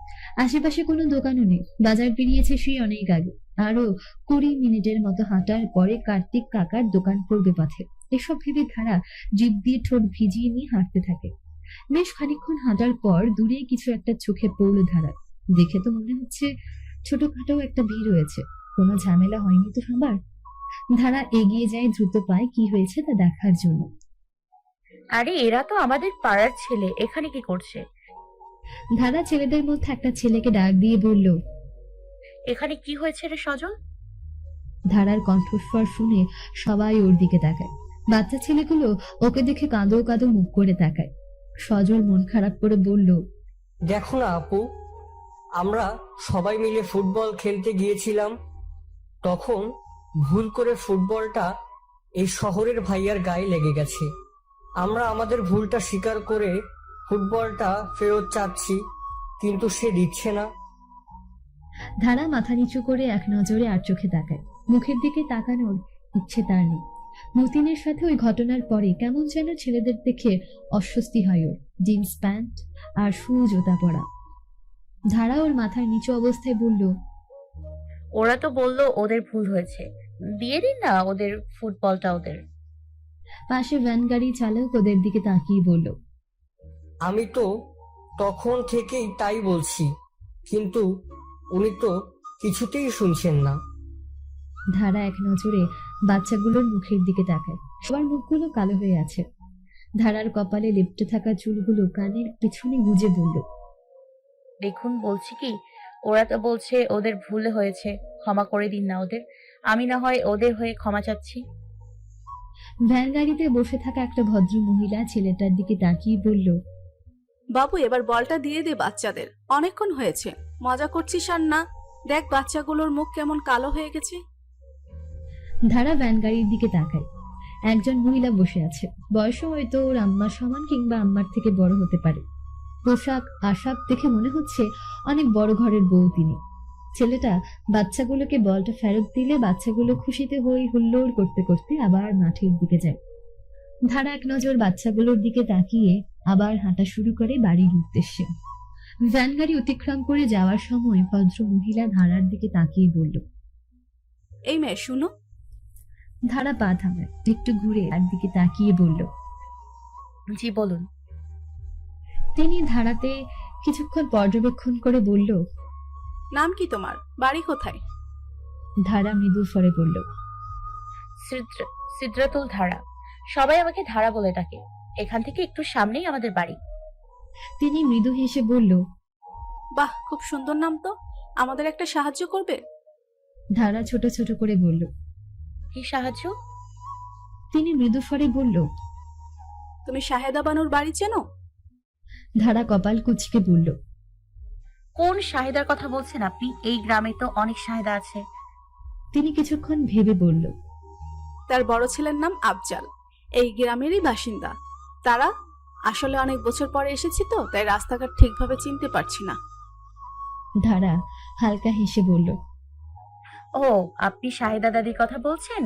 আশেপাশে কোনো দোকানও নেই। বাজার পেরিয়েছে সেই অনেক আগে। আরো 20 মিনিটের মতো হাঁটার পরে কার্তিক কাকার দোকান পড়বে পথে। এসব ভেবে ধারা জিভ দিয়ে ঠোঁট ভিজিয়ে নিয়ে হাঁটতে থাকে। বেশ খানিকক্ষণ হাঁটার পর দূরে কিছু একটা চোখে পড়ল ধারা। দেখে তো মনে হচ্ছে ছোটখাটো একটা ভিড় হয়েছে, কোনো ঝামেলা হয়নি তো সবার। ধারা এগিয়ে যায় দ্রুত পায় কি হয়েছে তা দেখার জন্য।
আরে এরা তো আমাদের পাড়ার ছেলে, এখানে কি করছে?
ধারা ছেলেদের মধ্যে একটা ছেলেকে ডাক দিয়ে বলল।
এখানে কি হয়েছে রে সজল?
ধারার কণ্ঠস্বর শুনে সবাই ওর দিকে তাকায়। বাচ্চা ছেলেগুলো ওকে দেখে কাঁদো কাঁদো মুখ করে তাকায়। সজল মন খারাপ করে বলল,
দেখো না আপু, আমরা সবাই মিলে ফুটবল খেলতে গিয়েছিলাম, তখন ভুল করে ফুটবলটা এই শহরের ভাইয়ার গায়ে লেগে গেছে। আমরা আমাদের ভুলটা স্বীকার করে ফুটবলটা ফেরত চাচ্ছি, কিন্তু সে দিচ্ছে না।
ধারা মাথা নিচু করে এক নজরে আর চোখে তাকায়। মুখের দিকে তাকানোর ইচ্ছে তার নেই। মতিনের সাথে ওই ঘটনার পরে কেমন যেন ছেলেদের দেখে অস্বস্তি হয় ওর। জিন্স প্যান্ট আর শু জুতা পরা। ধারা ওর মাথার নিচু অবস্থায় বলল,
ওরা তো বললো ওদের ভুল হয়েছে, দিয়ে দিন না ওদের ফুটবলটা ওদের।
পাশে ভ্যান গাড়ি চালক ওদের দিকে তাকিয়ে বলল,
আমি তো তখন থেকেই তাই বলছি, কিন্তু উনি তো কিছুতেই শুনছেন না।
ধারা এক নজরে বাচ্চাগুলোর মুখের দিকে তাকায়। সবার মুখগুলো কালো হয়ে আছে। ধারার কপালে লেপ্টে থাকা চুলগুলো কানের পেছনে গুজে বলল,
দেখুন বলছি কি, ওরা তো বলছে ওদের ভুল হয়েছে, ক্ষমা করে দিন না ওদের। আমি না হয় ওদের হয়ে ক্ষমা চাচ্ছি।
ভ্যান গাড়িতে বসে থাকা একটা ভদ্র মহিলা ছেলেটার দিকে তাকিয়ে বলল,
বাবু এবার বলটা দিয়ে দে বাচ্চাদের, অনেকক্ষণ হয়েছে, মজা করছিস আর না? দেখ বাচ্চাগুলোর মুখ কেমন কালো হয়ে গেছে।
ধারা ভ্যান গাড়ির দিকে তাকায়। একজন মহিলা বসে আছে। বয়সও হয়তো ওর আম্মার সমান কিংবা আম্মার থেকে বড় হতে পারে। পোশাক আশাক দেখে মনে হচ্ছে অনেক বড় ঘরের বউ তিনি। ছেলেটা বাচ্চাগুলোকে বলটা ফেরত দিলে বাচ্চাগুলো খুশিতে হই হুল্লোড় করতে করতে আবার মাঠের দিকে যায়। ধারা এক নজর বাচ্চাগুলোর দিকে তাকিয়ে আবার হাঁটা শুরু করে বাড়ির উদ্দেশ্যে। ভ্যান গাড়ি অতিক্রম করে যাওয়ার সময় ভদ্র মহিলা ধারার দিকে তাকিয়ে বলল,
এই মেয়ে শুনো।
ধারা পা থামায়, একটু ঘুরে একদিকে তাকিয়ে বলল,
জি বলুন।
তিনি ধারাতে কিছুক্ষণ পর্যবেক্ষণ করে বলল,
নাম কি তোমার? বাড়ি কোথায়?
ধারা মৃদু স্বরে বলল,
সিদ্রাতুল ধারা। সবাই আমাকে ধারা বলে ডাকে। এখান থেকে একটু সামনেই আমাদের বাড়ি।
তিনি মৃদু হেসে বলল,
বাহ, খুব সুন্দর নাম তো। আমাদের একটা সাহায্য করবে?
ধারা ছোট ছোট করে বলল,
কি সাহায্য?
তিনি মৃদু স্বরে বলল,
তুমি শাহেদা বানুর বাড়ি চেনো?
ধারা কপাল কুচকে বলল,
কোন শাহিদার কথা বলছেন আপনি? এই গ্রামে তো অনেক শাহিদা আছে।
তিনি কিছুক্ষণ ভেবে বলল,
তার বড় ছেলের নাম আফজাল, এই গ্রামেরই বাসিন্দা। তারা আসলে অনেক বছর পরে এসেছি তো, তাই রাস্তাঘাট ঠিকভাবে চিনতে পারছি না।
ধারা হালকা হেসে বলল,
ও, আপনি শাহিদা দাদির কথা বলছেন?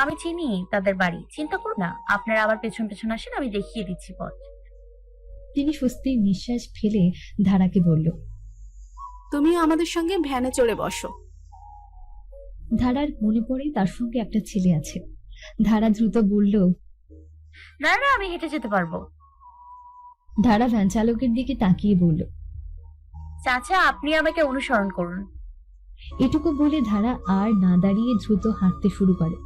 আমি চিনি তাদের বাড়ি, চিন্তা করুন না। আপনারা আবার পেছন পেছন আসেন, আমি দেখিয়ে দিচ্ছি পথ।
তিনি স্বস্তির নিঃশ্বাস ফেলে ধারাকে বলল,
তুমি আমাদের সঙ্গে ভ্যানে চড়ে বসো।
ধারার মনে পড়ে তার সঙ্গে একটা ছেলে আছে। ধারা দ্রুত বলল,
না না, আমি হেঁটে যেতে পারবো।
ধারা ভ্যান চালকের দিকে তাকিয়ে বলল,
চাচা আপনি আমাকে অনুসরণ করুন।
এটুকু বলে ধারা আর না দাঁড়িয়ে দ্রুত হাঁটতে শুরু করে।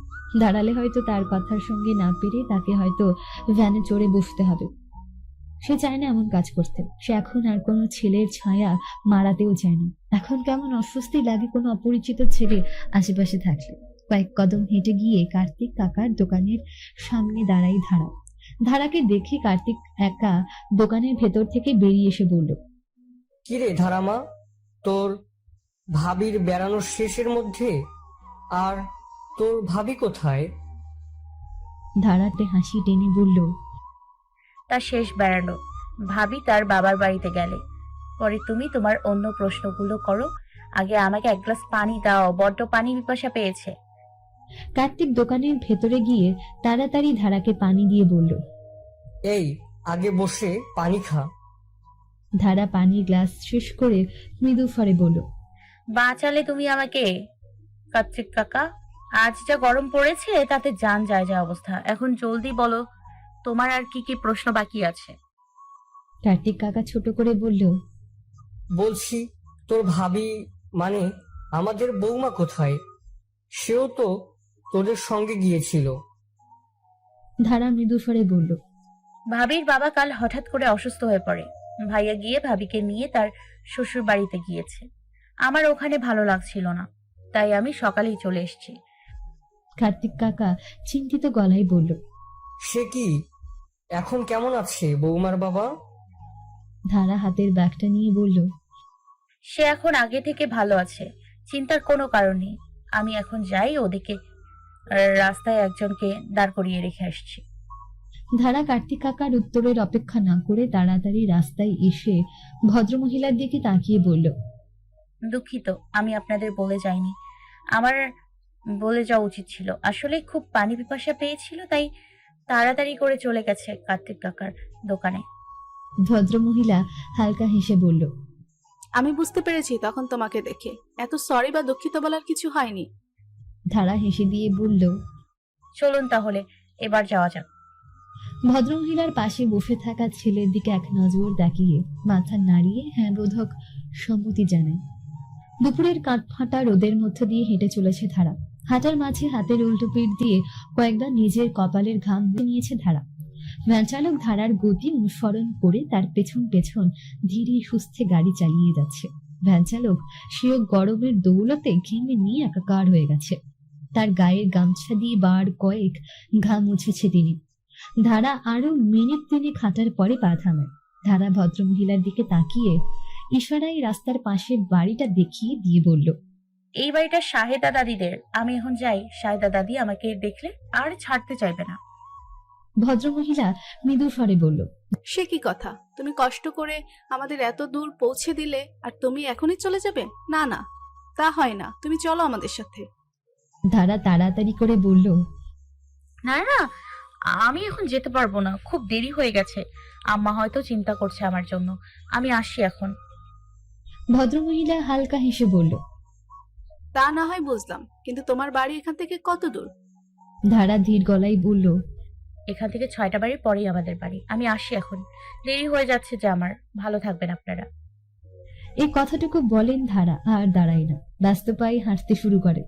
দাঁড়ালে হয়তো তার কথার সঙ্গে না পেরে তাকে হয়তো ভ্যানে চড়ে বসতে হবে। সে চায় না এমন কাজ করতে। সে এখন আর কোনো ছেলের ছায়া মারাতেও চায় না। এখন কেমন অস্বস্তি লাগে কোনো অপরিচিত ছেলে আশেপাশে থাকলে। কয়েক কদম হেঁটে গিয়ে কার্তিক কাকার দোকানের সামনে দাঁড়াই ধারা। ধারাকে দেখে কার্তিক একা দোকানের ভেতর থেকে বেরিয়ে এসে বলল,
কিরে ধারামা, তোর ভাবির বেড়ানোর শেষের মধ্যে, আর তোর ভাবি কোথায়?
ধারাতে হাসি টেনে বলল,
তার শেষ বেড়ানো। ভাবি তার বাবার বাড়িতে গেলে। পরে তুমি তোমার অন্য প্রশ্নগুলো করো। আগে আমাকে এক গ্লাস পানি দাও, বড্ড পানি পিপাসা পেয়েছে।
কার্তিক দোকানের ভেতরে গিয়ে তাড়াতাড়ি ধারাকে পানি দিয়ে বলল,
এই আগে বসে পানি খা।
ধারা পানির গ্লাস শেষ করে মৃদু স্বরে বলল,
বাঁচালে তুমি আমাকে কার্তিক কাকা। আজ যা গরম পড়েছে তাতে জান যায় যা অবস্থা। এখন জলদি বলো, তোমার আর কি কি প্রশ্ন বাকি আছে?
কার্তিক কাকা ছোট করে বলল,
বলছি, তোর ভাবি মানে আমাদের বৌমা কোথায়? সেও তো তোদের সঙ্গে গিয়েছিল।
ধারা মৃদু স্বরে বলল।
ভাবির বাবা কাল হঠাৎ করে অসুস্থ হয়ে পড়ে। ভাইয়া গিয়ে ভাবিকে নিয়ে তার শ্বশুর বাড়িতে গিয়েছে। আমার ওখানে ভালো লাগছিল না, তাই আমি সকালেই চলে এসেছি।
কার্তিক কাকা চিন্তিত গলায় বলল।
সে কি, এখন কেমন আছে বৌমার বাবা?
ধারা হাতের ব্যাগটা নিয়ে বলল।
সে এখন আগে থেকে ভালো আছে, চিন্তার কোনো কারণ নেই। আমি এখন যাই, ওদিকে রাস্তায় একজনকে দাঁড় করিয়ে রেখে আসছি।
ধারা কার্তিক কাকার উত্তরের অপেক্ষা না করে তাড়াতাড়ি রাস্তায় এসে ভদ্রমহিলার দিকে তাকিয়ে বলল।
দুঃখিত, আমি আপনাদের বলে যাইনি। আমার বলে যাওয়া উচিত ছিল। আসলে খুব পানি পিপাসা পেয়েছিল, তাই তাড়াতাড়ি করে চলে গেছে কার্তিক কাকার দোকানে।
ভদ্রমহিলা হালকা হেসে বলল।
আমি বুঝতে পেরেছি তখন তোমাকে দেখে। এত সরি বা দুঃখিত বলার কিছু হয়নি।
ধারা হেসে দিয়ে বলল।
চলুন তাহলে এবার যাওয়া যাক।
ভদ্রমহিলার পাশে বসে থাকা ছেলের দিকে এক নজর তাকিয়ে মাথা নাড়িয়ে হ্যাঁ বোধক সম্মতি জানায়। দুপুরের কাঠফাটা রোদের মধ্য দিয়ে হেঁটে চলেছে ধারা। হাঁটার মাঝে হাতের উল্টো পিঠ দিয়ে কয়েকবার নিজের কপালের ঘাম দিয়ে নিয়েছে ধারা। ভ্যান চালক ধারার গতি অনুসরণ করে তার পেছন পেছন ধীরে সুস্থে গাড়ি চালিয়ে যাচ্ছে। ভ্যান চালক সেও গরমের দৌলতে ঘেমে নিয়ে একাকার হয়ে গেছে। তার গায়ের গামছা দিয়ে বার কয়েক ঘাম মুছেছে তিনি। ধারা আরো মিনিট তিনেক হাঁটার পরে পা থামায়। ধারা ভদ্রমহিলার দিকে তাকিয়ে ইশারায় রাস্তার পাশের বাড়িটা দেখিয়ে দিয়ে বলল।
এই বাড়িটা শাহেদা দাদিদের। আমি এখন যাই, শাহেদা দাদি আমাকে দেখলে আর ছাড়তে চাইবে না।
ভদ্রমহিলা মৃদু স্বরে বলল।
সে কি কথা, তুমি কষ্ট করে আমাদের এত দূর পৌঁছে দিলে আর তুমি এখনই চলে যাবে? না না, তা হয় না, তুমি চলো আমাদের সাথে।
ধারা তাড়াতাড়ি করে বলল।
না না, আমি এখন যেতে পারবো না, খুব দেরি হয়ে গেছে। আম্মা হয়তো চিন্তা করছে আমার জন্য। আমি আসি এখন।
ভদ্রমহিলা হালকা হেসে বলল।
তা না হয় বুঝলাম, কিন্তু তোমার বাড়ি এখান থেকে কত দূর?
ধারা ধীর গলায় বলল।
এখান থেকে 6টা বাড়ির পরেই আমাদের বাড়ি। আমি আসি এখন, দেরি হয়ে যাচ্ছে যে আমার। ভালো থাকবেন আপনারা।
এই কথাটুকু বলেন ধারা আর দাঁড়ায় না, ব্যস্ত পায়ে হাঁটতে শুরু করে।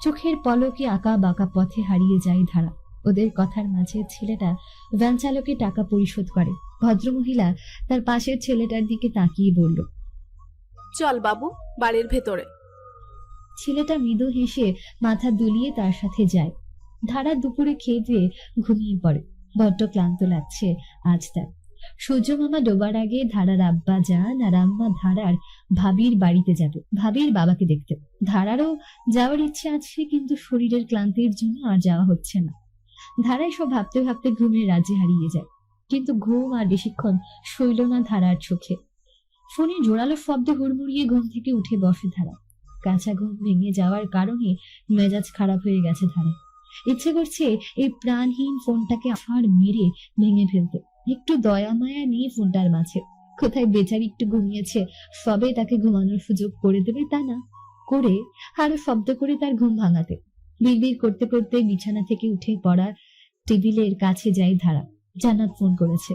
চোখের পলকে আঁকা বাঁকা পথে হারিয়ে যায় ধারা। ওদের কথার মাঝে ছেলেটা ভ্যান চালকের টাকা পরিশোধ করে। ভদ্রমহিলা তার পাশের ছেলেটার দিকে তাকিয়ে বলল।
চল বাবু, বাড়ির ভেতরে।
ছেলেটা মৃদু হেসে মাথা দুলিয়ে তার সাথে যায়। ধারা দুপুরে খেয়ে দিয়ে ঘুমিয়ে পড়ে। বড্ড ক্লান্ত লাগছে আজ তার। সূর্য মামা ডোবার আগে ধারার আব্বা যান আর আম্মা ধারার ভাবির বাড়িতে যাবে ভাবির বাবাকে দেখতে। ধারারও যাওয়ার ইচ্ছে আছে, কিন্তু শরীরের ক্লান্তির জন্য আর যাওয়া হচ্ছে না। ধারায় সব ভাবতে ভাবতে ঘুমের রাজ্যে হারিয়ে যায়, কিন্তু ঘুম আর বেশিক্ষণ সইল না ধারার চোখে। ফোনে জোরালো শব্দে হুড়মুড়িয়ে ঘুম থেকে উঠে বসে ধারা। কাঁচা ঘুম ভেঙে যাওয়ার কারণে মেজাজ খারাপ হয়ে গেছে ধারা। ইচ্ছে করছে এই প্রাণহীন ফোনটাকে আফাড় মেরে ভেঙে ফেলতে। একটু দয়া মায়া নিয়ে ফোনটার মাঝে। কোথায় বেচারি একটু ঘুমিয়েছে, সবে তাকে ঘুমানোর সুযোগ করে দেবে তা না করে আরো শব্দ করে তার ঘুম ভাঙাতে। বিড়বিড় করতে করতে বিছানা থেকে উঠে পড়ার টেবিলের কাছে যায় ধারা। জান্নাত ফোন করেছে।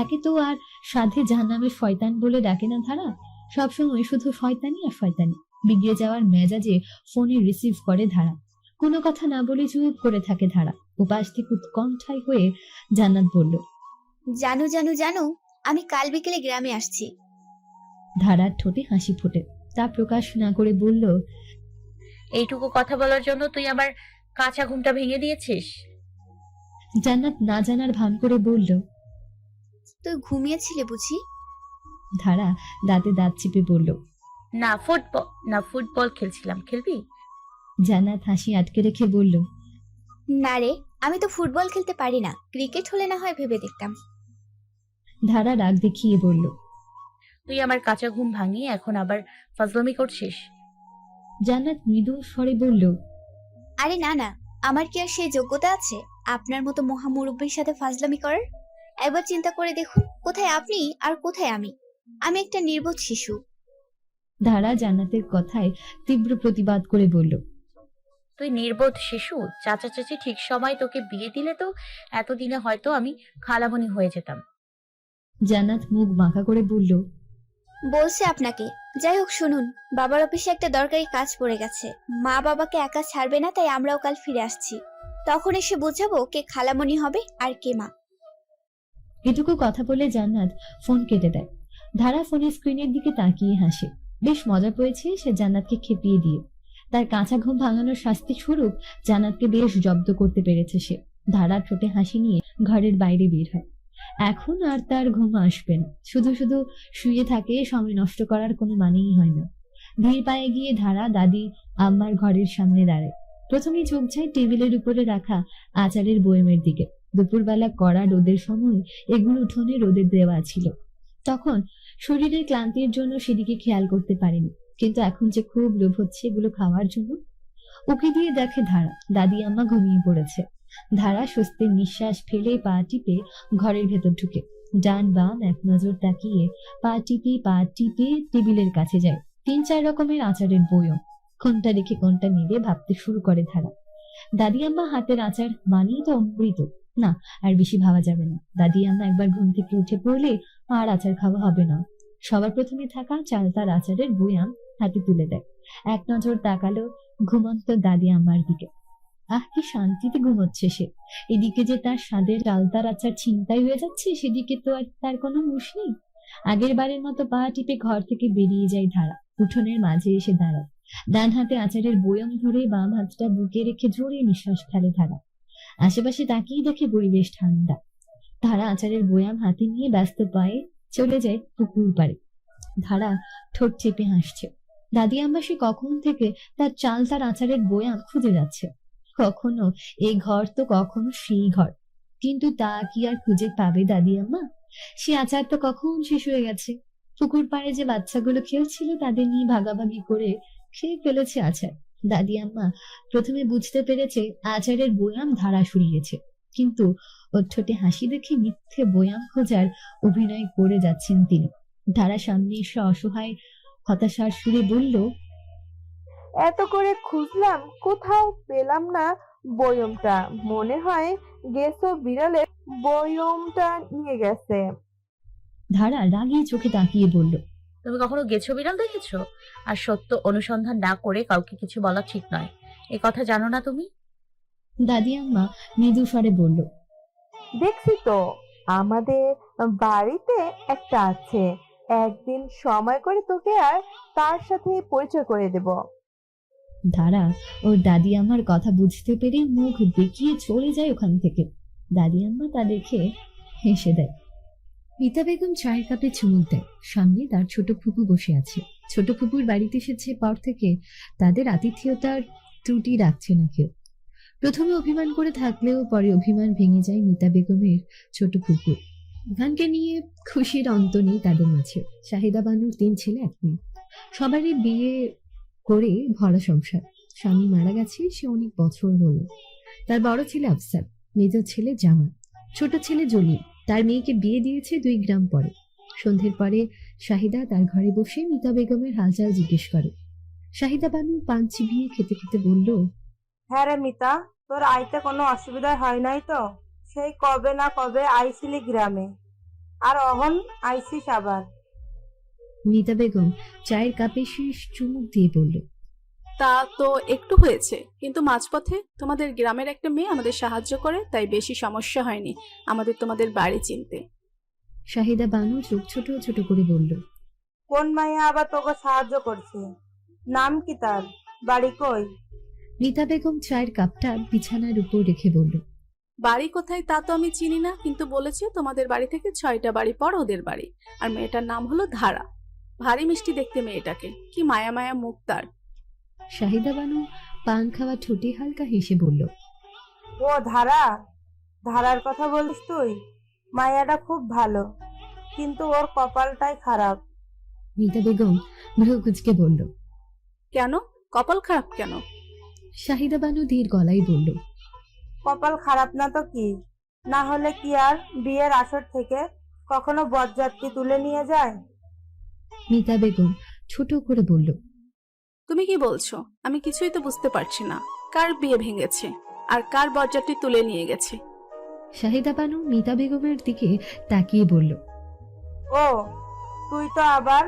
একে তো আর সাধে জাহান্নামের শয়তান বলে ডাকে না ধারা, সবসময় শুধু শয়তানি আর শয়তানি। বিগড়ে যাওয়ার মেজাজে ফোনে রিসিভ করে ধারা। কোনো কথা না বলে চুপ করে থাকে ধারা। উপাস থেকে উৎকণ্ঠায় হয়ে জান্নাত বলল।
জানু জানু জানু, আমি কাল বিকেলে গ্রামে আসছি।
ধারার ঠোঁটে হাসি ফোটে, তা প্রকাশ না করে বলল।
এইটুকু কথা বলার জন্য তুই আমার কাঁচা ঘুমটা ভেঙে দিয়েছিস?
জান্নাত না জানার ভান করে বলল।
তুই ঘুমিয়েছিলে বুঝি?
ধারা দাঁতে দাঁত চিপে বলল।
না ফুটবল খেলছিলাম। খেলবি?
জান্নাত হাসি আটকে রেখে বলল।
না রে, আমি তো ফুটবল খেলতে পারি না, ক্রিকেট হলে না হয় ভেবে দেখতাম।
ধারা রাগ দেখিয়ে বলল।
তুই আমার কাঁচা ঘুম ভাঙিয়ে এখন আবার ফাজলামি করছিস?
জান্নাত মৃদু স্বরে বলল।
আরে না না, আমার কি আর সেই যোগ্যতা আছে আপনার মতো মহামুরব্বীর সাথে ফাজলামি করার? একবার চিন্তা করে দেখুন, কোথায় আপনি আর কোথায় আমি? আমি একটা নির্বোধ শিশু।
ধারা জান্নাতের কথায় তীব্র প্রতিবাদ করে বলল।
তুই নির্বোধ শিশু? চাচা চাচি ঠিক সময় তোকে বিয়ে দিলে তো এতদিনে হয়তো আমি খালামণি হয়ে যেতাম।
জান্নাত মুখ বাঁকা করে বলল।
বলছে আপনাকে। যাই হোক শুনুন, বাবার অফিসে একটা দরকারি কাজ পড়ে গেছে। মা বাবাকে একা ছাড়বে না, তাই আমরাও কাল ফিরে আসছি। তখন এসে বোঝাবো কে খালামণি হবে আর কে মা।
এটুকু কথা বলে জান্নাত ফোন কেটে দেয়। ধারা ফোনের স্ক্রিনের দিকে তাকিয়ে হাসে। বেশ মজা পেয়েছে সে জান্নাতকে খেপিয়ে দিয়ে। তার কাঁচা ঘুম ভাঙানোর শাস্তি স্বরূপ জান্নাতকে বেশ জব্দ করতে পেরেছে সে। ধারা ঠোঁটে হাসি নিয়ে ঘরের বাইরে বের হয়। এখন আর তার ঘুম আসবে না। শুধু শুধু শুয়ে থাকে, সময় নষ্ট করার কোনো মানেই হয় না। ধীর পায়ে গিয়ে ধারা দাদি আম্মার ঘরের সামনে দাঁড়ায়। প্রথমেই চোখ যায় টেবিলের উপরে রাখা আচারের বয়মের দিকে। দুপুরবেলা কড়া রোদের সময় এগুলো উঠোনে রোদে দেওয়া ছিল। তখন শরীরের ক্লান্তির জন্য সেদিকে খেয়াল করতে পারেনি, কিন্তু এখন যে খুব লোভ হচ্ছে এগুলো খাওয়ার জন্য। উকি দিয়ে দেখে ধারা দাদি আম্মা ঘুমিয়ে পড়েছে। ধারা স্বস্তির নিঃশ্বাস ফেলে পা টিপে ঘরের ভেতর ঢুকে ডান বাম এক নজর তাকিয়ে পা টিপে টেবিলের কাছে যায়। 3-4 রকমের আচারের বয়ম, কোনটা রেখে কোনটা নেবে ভাবতে শুরু করে ধারা। দাদি আম্মা হাতের আচার মানেই তো অমৃত। না, আর বেশি ভাবা যাবে না। দাদি আম্মা একবার ঘুম থেকে উঠে পড়লে আর আচার খাওয়া হবে না। সবার প্রথমে থাকা চালতার আচারের বয়াম হাতে তুলে দেয়। এক নজর তাকালো ঘুমন্ত দাদি আম্মার দিকে। আহ, কি শান্তিতে ঘুমোচ্ছে সে। এদিকে যে তার স্বাদের চালতার আচার ছিনতাই হয়ে যাচ্ছে, সেদিকে তো আর তার কোনো হুঁশ নেই। আগের বারের মতো পা টিপে ঘর থেকে বেরিয়ে যায় ধারা। উঠোনের মাঝে এসে দাঁড়ায়। ডান হাতে আচারের বয়াম ধরে বাম হাতটা বুকে রেখে জোরে নিঃশ্বাস ফেলে ধারা। আশেপাশে তাকিয়ে দেখে পরিবেশ ঠান্ডা। ধারা আচারের বয়াম হাতে নিয়ে ব্যস্ত পায়ে চলে যায় পুকুর পাড়ে। ধারা ঠোঁট চেপে হাসছে। দাদি আম্মা সে কখন থেকে তার চালতার আচারের বয়াম খুঁজে যাচ্ছে। কখনো এই ঘর তো কখনো সেই ঘর, কিন্তু তা কি আর খুঁজে পাবে দাদি আম্মা? সে আচার তো কখন শেষ হয়ে গেছে। পুকুর পাড়ে যে বাচ্চাগুলো খেলছিল তাদের নিয়ে ভাগাভাগি করে খেয়ে ফেলেছে আচার। দাদি আম্মা প্রথমে বুঝতে পেরেছে আচারের বয়াম ধারা সরিয়েছে, কিন্তু ওর ঠোঁটে হাসি দেখে মিথ্যে বয়াম খোঁজার অভিনয় করে যাচ্ছেন তিনি। ধারা সামনে এসে অসহায় হতাশার সুরে বলল,
এত করে খুঁজলাম কোথাও পেলাম না বয়মটা। মনে হয় গেছো বিড়ালে বয়মটা নিয়ে গেছে।
ধারা রাগী চোখে তাকিয়ে বলল,
তুমি কখনো গেছো বিড়াল দেখেছো? আর সত্য অনুসন্ধান না করে কাউকে কিছু বলা ঠিক নয়, এ কথা জানো না তুমি?
দাদি আম্মা মৃদু স্বরে বলল,
দেখছি তো, আমাদের বাড়িতে একটা আছে। একদিন সময় করে তোকে আর তার সাথে পরিচয় করে দেব।
ধারা ওর দাদি আম্মার কথা বুঝতে পেরে মুখ দেখিয়ে চলে যায় ওখান থেকে। দাদি আম্মা তা দেখে হেসে দেয়। মিতা বেগম চায়ের কাপে চুমুক দেয়। সামনে তার ছোট ফুপু বসে আছে। ছোট ফুপুর বাড়িতে এসেছে পর থেকে তাদের আতিথেয়তার ত্রুটি রাখছে না কেউ। প্রথমে অভিমান করে থাকলেও পরে অভিমান ভেঙে যায় মিতা বেগমের ছোট ফুপুর। ইভানকে নিয়ে খুশির অন্ত নেই তাদের মাঝে। শাহিদা বানুর 3 ছেলে 1 মেয়ে। সবারই বিয়ে করে ভরা সংসার। স্বামী মারা গেছে সে অনেক বছর হলো। তার বড় ছেলে আফসার, মেজ ছেলে জামা, ছোট ছেলে জলিল। তার মেয়েকে বিয়ে দিয়েছে 2 গ্রাম পরে। সন্ধ্যের পরে শাহিদা তার ঘরে বসে মিতা বেগমের হালচাল জিজ্ঞেস করে। শাহিদা বানু পান চিবিয়ে খেতে খেতে বলল,
হ্যাঁ রে মিতা, তোর আইতে কোনো অসুবিধা হয় নাই তো? সেই কবে না কবে আইছিলি গ্রামে, আর অহন আইসিস আবার।
মিতা বেগম চায়ের কাপে শেষ চুমুক দিয়ে বলল,
তা তো একটু হয়েছে, কিন্তু মাঝপথে তোমাদের গ্রামের একটা মেয়ে আমাদের সাহায্য করে, তাই বেশি সমস্যা হয়নি আমাদের তোমাদের বাড়ি চিনতে।
শাহিদা বানু চোখ ছোট ছোট করে বলল,
কোন মাইয়া আবার তোকে সাহায্য করছে? নাম কি তার? বাড়ি কই?
মিতা বেগম চায়ের কাপটা বিছানার উপর রেখে বলল,
বাড়ি কোথায় তা তো আমি চিনি না, কিন্তু বলেছে তোমাদের বাড়ি থেকে 6টা বাড়ি পর ওদের বাড়ি। আর মেয়েটার নাম হলো ধারা। ভারী মিষ্টি দেখতে মেয়েটাকে, কি মায়া মায়া মুখ তার।
শাহিদা বানু পান খাওয়া ঠোঁটে হালকা হেসে বলল,
ও ধারা, ধারার কথা বলিস তুই? মায়াটা খুব ভালো, কিন্তু ওর কপালটাই খারাপ।
মিতা বেগম ভ্রু কুঁচকে বলল,
কেন? কপাল খারাপ কেন?
শাহিদা বানু ধীর গলায় বলল,
কপাল খারাপ না তো কি? না হলে কি আর বিয়ের আসর থেকে কখনো বরযাত্রী তুলে নিয়ে যায়?
মিতা বেগম ছোট করে বলল,
তুমি কি বলছো? আমি কিছুই তো বুঝতে পারছি না। কার বিয়ে ভেঙেছে আর কার বরযাত্রী তুলে নিয়ে গেছে?
শাহিদা বানু মিতা বেগমের দিকে তাকিয়ে বলল,
ও, তুই তো আবার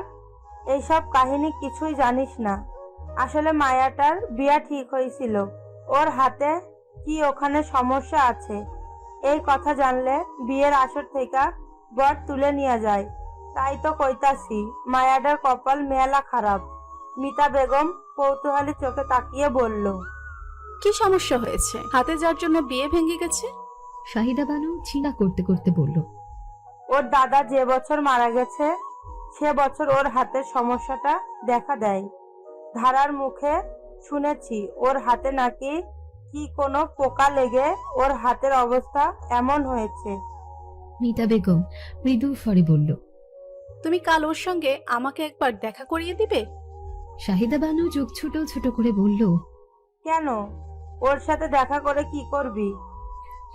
এইসব কাহিনী কিছুই জানিস না। আসলে মায়াটার বিয়া ঠিক হয়েছিল, ওর হাতে কি ওখানে সমস্যা আছে এই কথা জানলে বিয়ের আসর থেকে বর তুলে নিয়ে যায়। তাই তো কইতাছি মায়াটার কপাল মেলা খারাপ। মিতা বেগম কৌতূহলী চোখে তাকিয়ে বলল,
কি সমস্যা হয়েছে? হাতে যার জন্য বিয়ে ভেঙে গেছে?
শাহিদা বানু চিন্তা করতে করতে বলল,
ওর দাদা যে বছর মারা গেছে সে বছর ওর হাতের সমস্যাটা দেখা দেয়। ধারার মুখে শুনেছি ওর হাতে নাকি কি কোনো পোকা লেগে ওর হাতের অবস্থা এমন হয়েছে।
মিতা বেগম মৃদু স্বরে বলল।
তুমি কাল ওর সঙ্গে আমাকে একবার দেখা করিয়ে দিবে?
শাহিদা বানু চোখ ছোট ছোট করে বলল,
কেন, ওর সাথে দেখা করে কি করবি?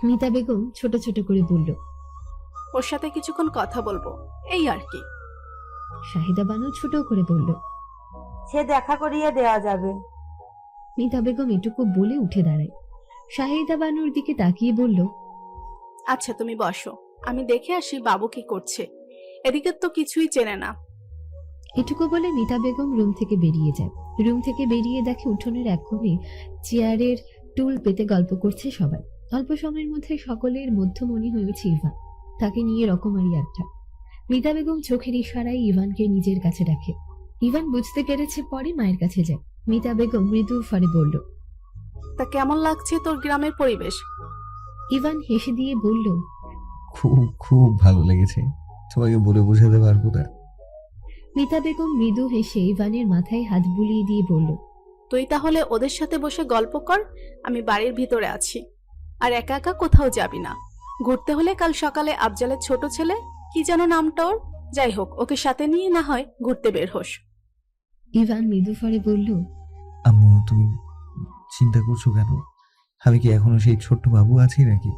মিতা বেগম ছোট ছোট করে বলল।
ওর সাথে কিছুক্ষণ কথা বলবো, এই আর কি।
শাহিদা বানু ছোট করে বলল।
সে দেখা করিয়ে দেওয়া যাবে।
মিতা বেগম এটুকু বলে উঠে দাঁড়ায়। শাহিদা বানুর দিকে তাকিয়ে বলল,
আচ্ছা তুমি বসো, আমি দেখে আসি বাবু কি করছে, এদিকে তো কিছুই চেনে না।
এটুকু বলে মিতা বেগম রুম থেকে বেরিয়ে যায়। রুম থেকে বেরিয়ে দেখে উঠোনের এক কোণে চেয়ারের টুল পেতে গল্প করছে সবাই। অল্প সময়ের মধ্যে সকলের মধ্যমণি হয়েছে ইভান, তাকে নিয়ে রকমারি আড্ডা। মিতা বেগম চোখের ইশারায় ইভানকে নিজের কাছে ডাকে। ইভান বুঝতে পেরেছে, পরে মায়ের কাছে যায়। মিতা বেগম মৃদু স্বরে বলল,
তা কেমন লাগছে তোর গ্রামের পরিবেশ?
ইভান হেসে দিয়ে বলল,
খুব খুব ভালো লেগেছে, তোমাকে বলে বোঝাতে পারবো না।
মিতা বেগম মৃদু হেসে ইভানের মাথায় হাত বুলিয়ে দিয়ে বলল,
তুই তাহলে ওদের সাথে বসে গল্প কর, আমি বাড়ির ভিতরে আছি। আর একা একা কোথাও যাবি না। ঘুরতে হলে কাল সকালে আফজালের ছোট ছেলে, কি যেন নামটা ওর, যাই হোক ওকে সাথে নিয়ে না হয় ঘুরতে বের হোস।
ইভান মৃদু স্বরে বলল,
আম্মু তুমি চিন্তা করছো কেন? আমি কি এখনো সেই ছোট্ট বাবু আছি নাকি?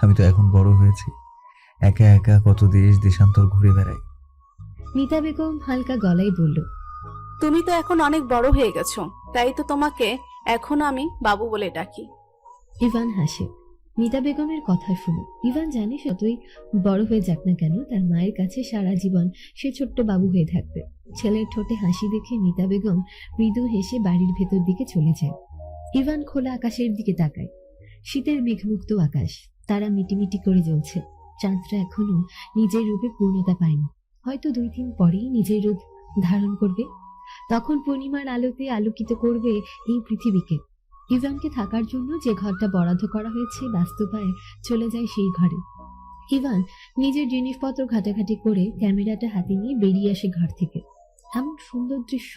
আমি তো এখন বড় হয়েছি, একা একা কত দেশ দেশান্তর ঘুরে বেড়াই।
মিতা বেগম হালকা গলায় বলল,
তুমি তো এখন অনেক বড় হয়ে গেছো, তাই তো তোমাকে এখন আমি বাবু বলে ডাকি।
ইভান হাসে মিতা বেগমের কথা শুনে। ইভান জানে যতই বড় হয়ে যাক না কেন, তার মায়ের কাছে সারা জীবন সে ছোট্ট বাবু হয়ে থাকবে। ছেলের ঠোঁটে হাসি দেখে মিতা বেগম মৃদু হেসে বাড়ির ভেতর দিকে চলে যায়। ইভান খোলা আকাশের দিকে তাকায়। শীতের মেঘমুক্ত আকাশ, তারা মিটিমিটি করে জ্বলছে। চাঁদটা এখনো নিজের রূপে পূর্ণতা পায়নি, হয়তো 2 দিন পরেই নিজের রূপ ধারণ করবে। তখন পূর্ণিমার আলোতে আলোকিত করবে এই পৃথিবীকে। ইভানকে থাকার জন্য যে ঘরটা বরাদ্দ করা হয়েছে বাস্তবায় চলে যায় সেই ঘরে। ইভান নিজের জিনিসপত্র ঘাটাঘাটি করে ক্যামেরাটা হাতে নিয়ে বেরিয়ে আসে ঘর থেকে। এমন সুন্দর দৃশ্য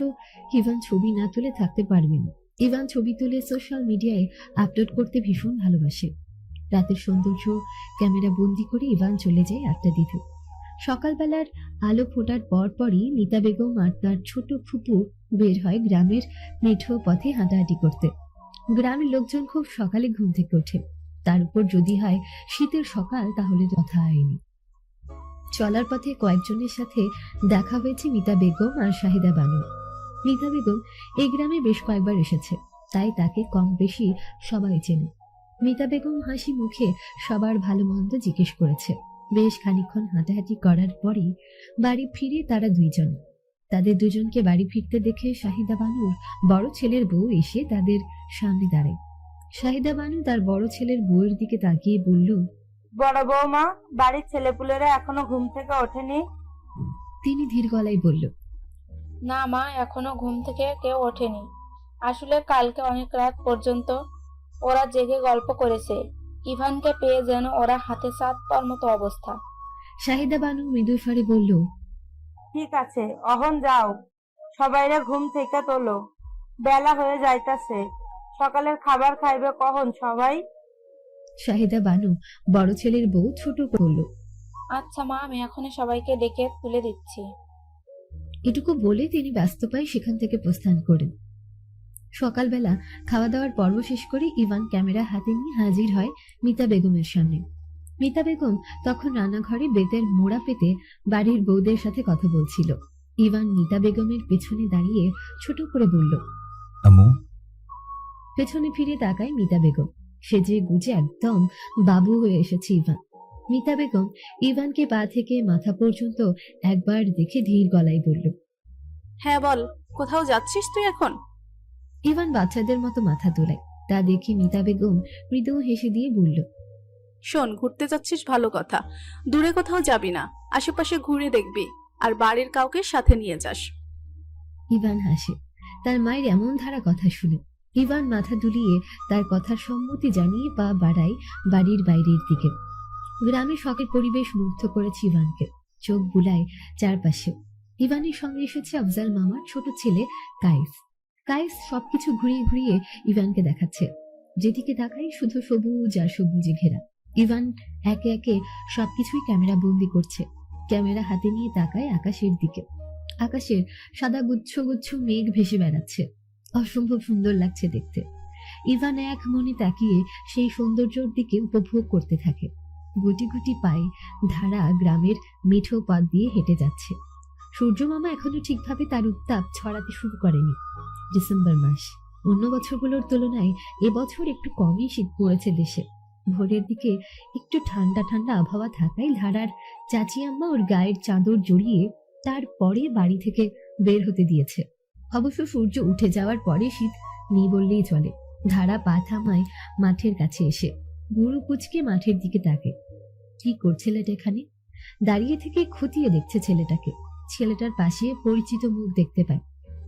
ইভান ছবি না তুলে থাকতে পারবে না। ইভান ছবি তুলে সোশ্যাল মিডিয়ায় আপলোড করতে ভীষণ ভালোবাসে। রাতের সৌন্দর্য ক্যামেরা বন্দি করে ইভান চলে যায় আড্ডা দিতে। সকালবেলার আলো ফোটার পরই মিতা বেগম আর তার ছোট ফুপু বের হয় গ্রামের মেঠো পথে হাঁটাহাঁটি করতে। গ্রামের লোকজন খুব সকালে ঘুম থেকে ওঠে, তার উপর যদি হয় শীতের সকাল, তাহলে কথা হয়নি। চলার পথে কয়েকজনের সাথে দেখা হয়েছে মিতা বেগম আর শাহিদা বানু। মিতা বেগম এই গ্রামে বেশ কয়েকবার এসেছে, তাই তাকে কম বেশি সবাই চেনে। মিতা বেগম হাসি মুখে সবার ভালো মন্দ জিজ্ঞেস করেছে। বেশ খানিকক্ষণ হাঁটাহাঁটি করার পরই বাড়ি ফিরে তারা দুইজনে। তাদের দুজনকে বাড়ি ফিরতে দেখে শাহিদা বানুর বড় ছেলের বউ এসে তাদের সামনে দাঁড়ায়। শাহিদা বানু তার বড় ছেলের বউয়ের দিকে তাকিয়ে বলল,
বড় বৌমা, বাড়ির ছেলেপুলেরা এখনো ঘুম থেকে ওঠেনি?
তিনি ধীর গলায় বলল,
না মা, এখনো ঘুম থেকে কেউ ওঠেনি। আসলে কালকে অনেক রাত পর্যন্ত ওরা জেগে গল্প করেছে। ইভানকে পেয়ে যেন ওরা হাতে সাত পাওয়ার মতো অবস্থা।
শাহিদা বানু মৃদু স্বরে বলল,
ঠিক আছে, অহন যাও, সবাইরা ঘুম থেকে তোলো, বেলা হয়ে যাইতাছে। সকালের খাবার খাইবে কখন সবাই?
শাহিদা বানু বড় ছেলের বউ ছোট বলল,
আচ্ছা মা, আমি এখনই সবাইকে ডেকে তুলে দিচ্ছি।
এটুকু বলে তিনি ব্যস্ত পায়ে সেখান থেকে প্রস্থান করেন। সকালবেলা খাওয়া দাওয়ার পর্ব শেষ করে ইভান ক্যামেরা হাতে নিয়ে হাজির হয় মিতা বেগমের সামনে। মিতা বেগম তখন রান্নাঘরে বেতের মোড়া পেতে বাড়ির বউদের সাথে কথা বলছিল। ইভান মিতা বেগমের পেছনে দাঁড়িয়ে ছোট করে বলল,
আম্মু।
পেছনে ফিরে তাকায় মিতা বেগম। সেজে গুজে একদম বাবু হয়ে এসেছে ইভান। মিতা বেগম ইভানকে পা থেকে মাথা পর্যন্ত একবার দেখে ধীর গলায় বলল,
হ্যাঁ বল, কোথাও যাচ্ছিস তুই এখন?
ইভান বাচ্চাদের মতো মাথা তোলায়। তা দেখে মিতা বেগম মৃদু হেসে দিয়ে বলল,
শোন, ঘুরতে যাচ্ছিস ভালো কথা, দূরে কোথাও যাবি না, আশেপাশে ঘুরে দেখবি, আর বাড়ির কাউকে সাথে নিয়ে যাস।
ইভান হাসে তার মায়ের এমন ধারা কথা শুনে। ইভান মাথা দুলিয়ে তার কথার সম্মতি জানিয়ে পা বাড়ায় বাড়ির বাইরের দিকে। গ্রামে শখের পরিবেশ মুগ্ধ করেছে ইভানকে। চোখ বুলায় চারপাশে। ইভানের সঙ্গে এসেছে আফজাল মামার ছোট ছেলে কাইস। কাইস সবকিছু ঘুরিয়ে ঘুরিয়ে ইভানকে দেখাচ্ছে। যেদিকে তাকাই শুধু সবুজ আর সবুজে ঘেরা। ইভান একে একে সবকিছুই ক্যামেরা বন্দি করছে। ক্যামেরা হাতে নিয়ে তাকায় আকাশের দিকে। আকাশের সাদা গুচ্ছ গুচ্ছ মেঘ ভেসে বেড়াচ্ছে। অসম্ভব সুন্দর লাগছে দেখতে। ইভান এক মনে তাকিয়ে সেই সৌন্দর্যের দিকে উপভোগ করতে থাকে। গুটি গুটি পায়ে ধারা গ্রামের মিঠো পথ দিয়ে হেঁটে যাচ্ছে। সূর্য মামা এখনো ঠিকভাবে তার উত্তাপ ছড়াতে শুরু করেনি। ডিসেম্বর মাস, অন্য বছরগুলোর তুলনায় এবছর একটু কমই শীত পড়েছে দেশে। ভোরের দিকে একটু ঠান্ডা ঠান্ডা আবহাওয়া থাকায় ধারার চাচি আম্মা ওর গায়ের চাদর জড়িয়ে তারপরে বাড়ি থেকে বের হতে দিয়েছে। অবশ্য সূর্য উঠে যাওয়ার পরে শীত নেই বললেই চলে। ধারা পা থামায় মাঠের কাছে এসে। বুড়ো কুচকে মাঠের দিকে তাকে। কি করছে ছেলেটা এখানে? দাঁড়িয়ে থেকে খতিয়ে দেখছে ছেলেটাকে। ছেলেটার পাশে পরিচিত মুখ দেখতে পায়।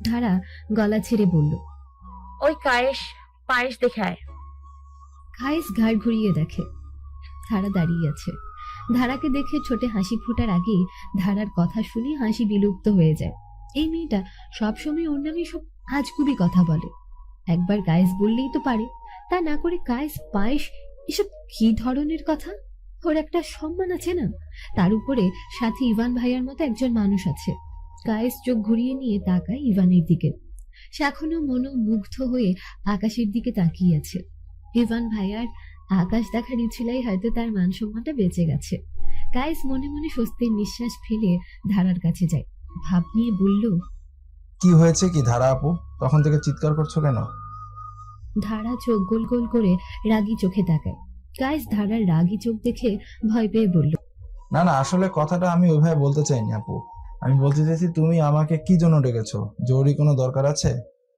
ধারা গলা ছেড়ে বলল,
ওই পায়েস দেখায়।
কায়েস ঘাড় ঘুরিয়ে দেখে ধারা দাঁড়িয়ে আছে। ধারাকে দেখে ছোটে হাসি ফোটার আগে ধারার কথা শুনে হাসি বিলুপ্ত হয়ে যায়। এই মেয়েটা সবসময় ওর নামে সব আজগুবি কথা বলে। একবার কায়েস বললেই তো পারে, তা না করে কায়েস পায়েস, এসব কি ধরনের কথা? ওর একটা সম্মান আছে না? তার উপরে সাথে ইভান ভাইয়ার মতো একজন মানুষ আছে। কায়েস চোখ ঘুরিয়ে নিয়ে তাকায় ইভানের দিকে। সে এখনো মনোমুগ্ধ হয়ে আকাশের দিকে তাকিয়ে আছে। ইভান ভাইয়ার আকাশ দেখার ইচ্ছিলাই হয়তো তার মান সম্মানটা বেঁচে গেছে। কায়েস মনে মনে স্বস্তির নিঃশ্বাস ফেলে ধারার কাছে যায়। ভাব নিয়ে বলল,
কি হয়েছে কি ধারা আপু, তখন থেকে চিৎকার করছো কেন?
ধারা চোখ গোল গোল করে রাগী চোখে তাকায়। কায়েস ধারার রাগী চোখ দেখে ভয় পেয়ে বলল,
না না, আসলে কথাটা আমি ওইভাবে বলতে চাইনি আপু। আমি বলতে চাইছি তুমি আমাকে কি জন্য ডেকেছো? জরুরি কোনো দরকার আছে?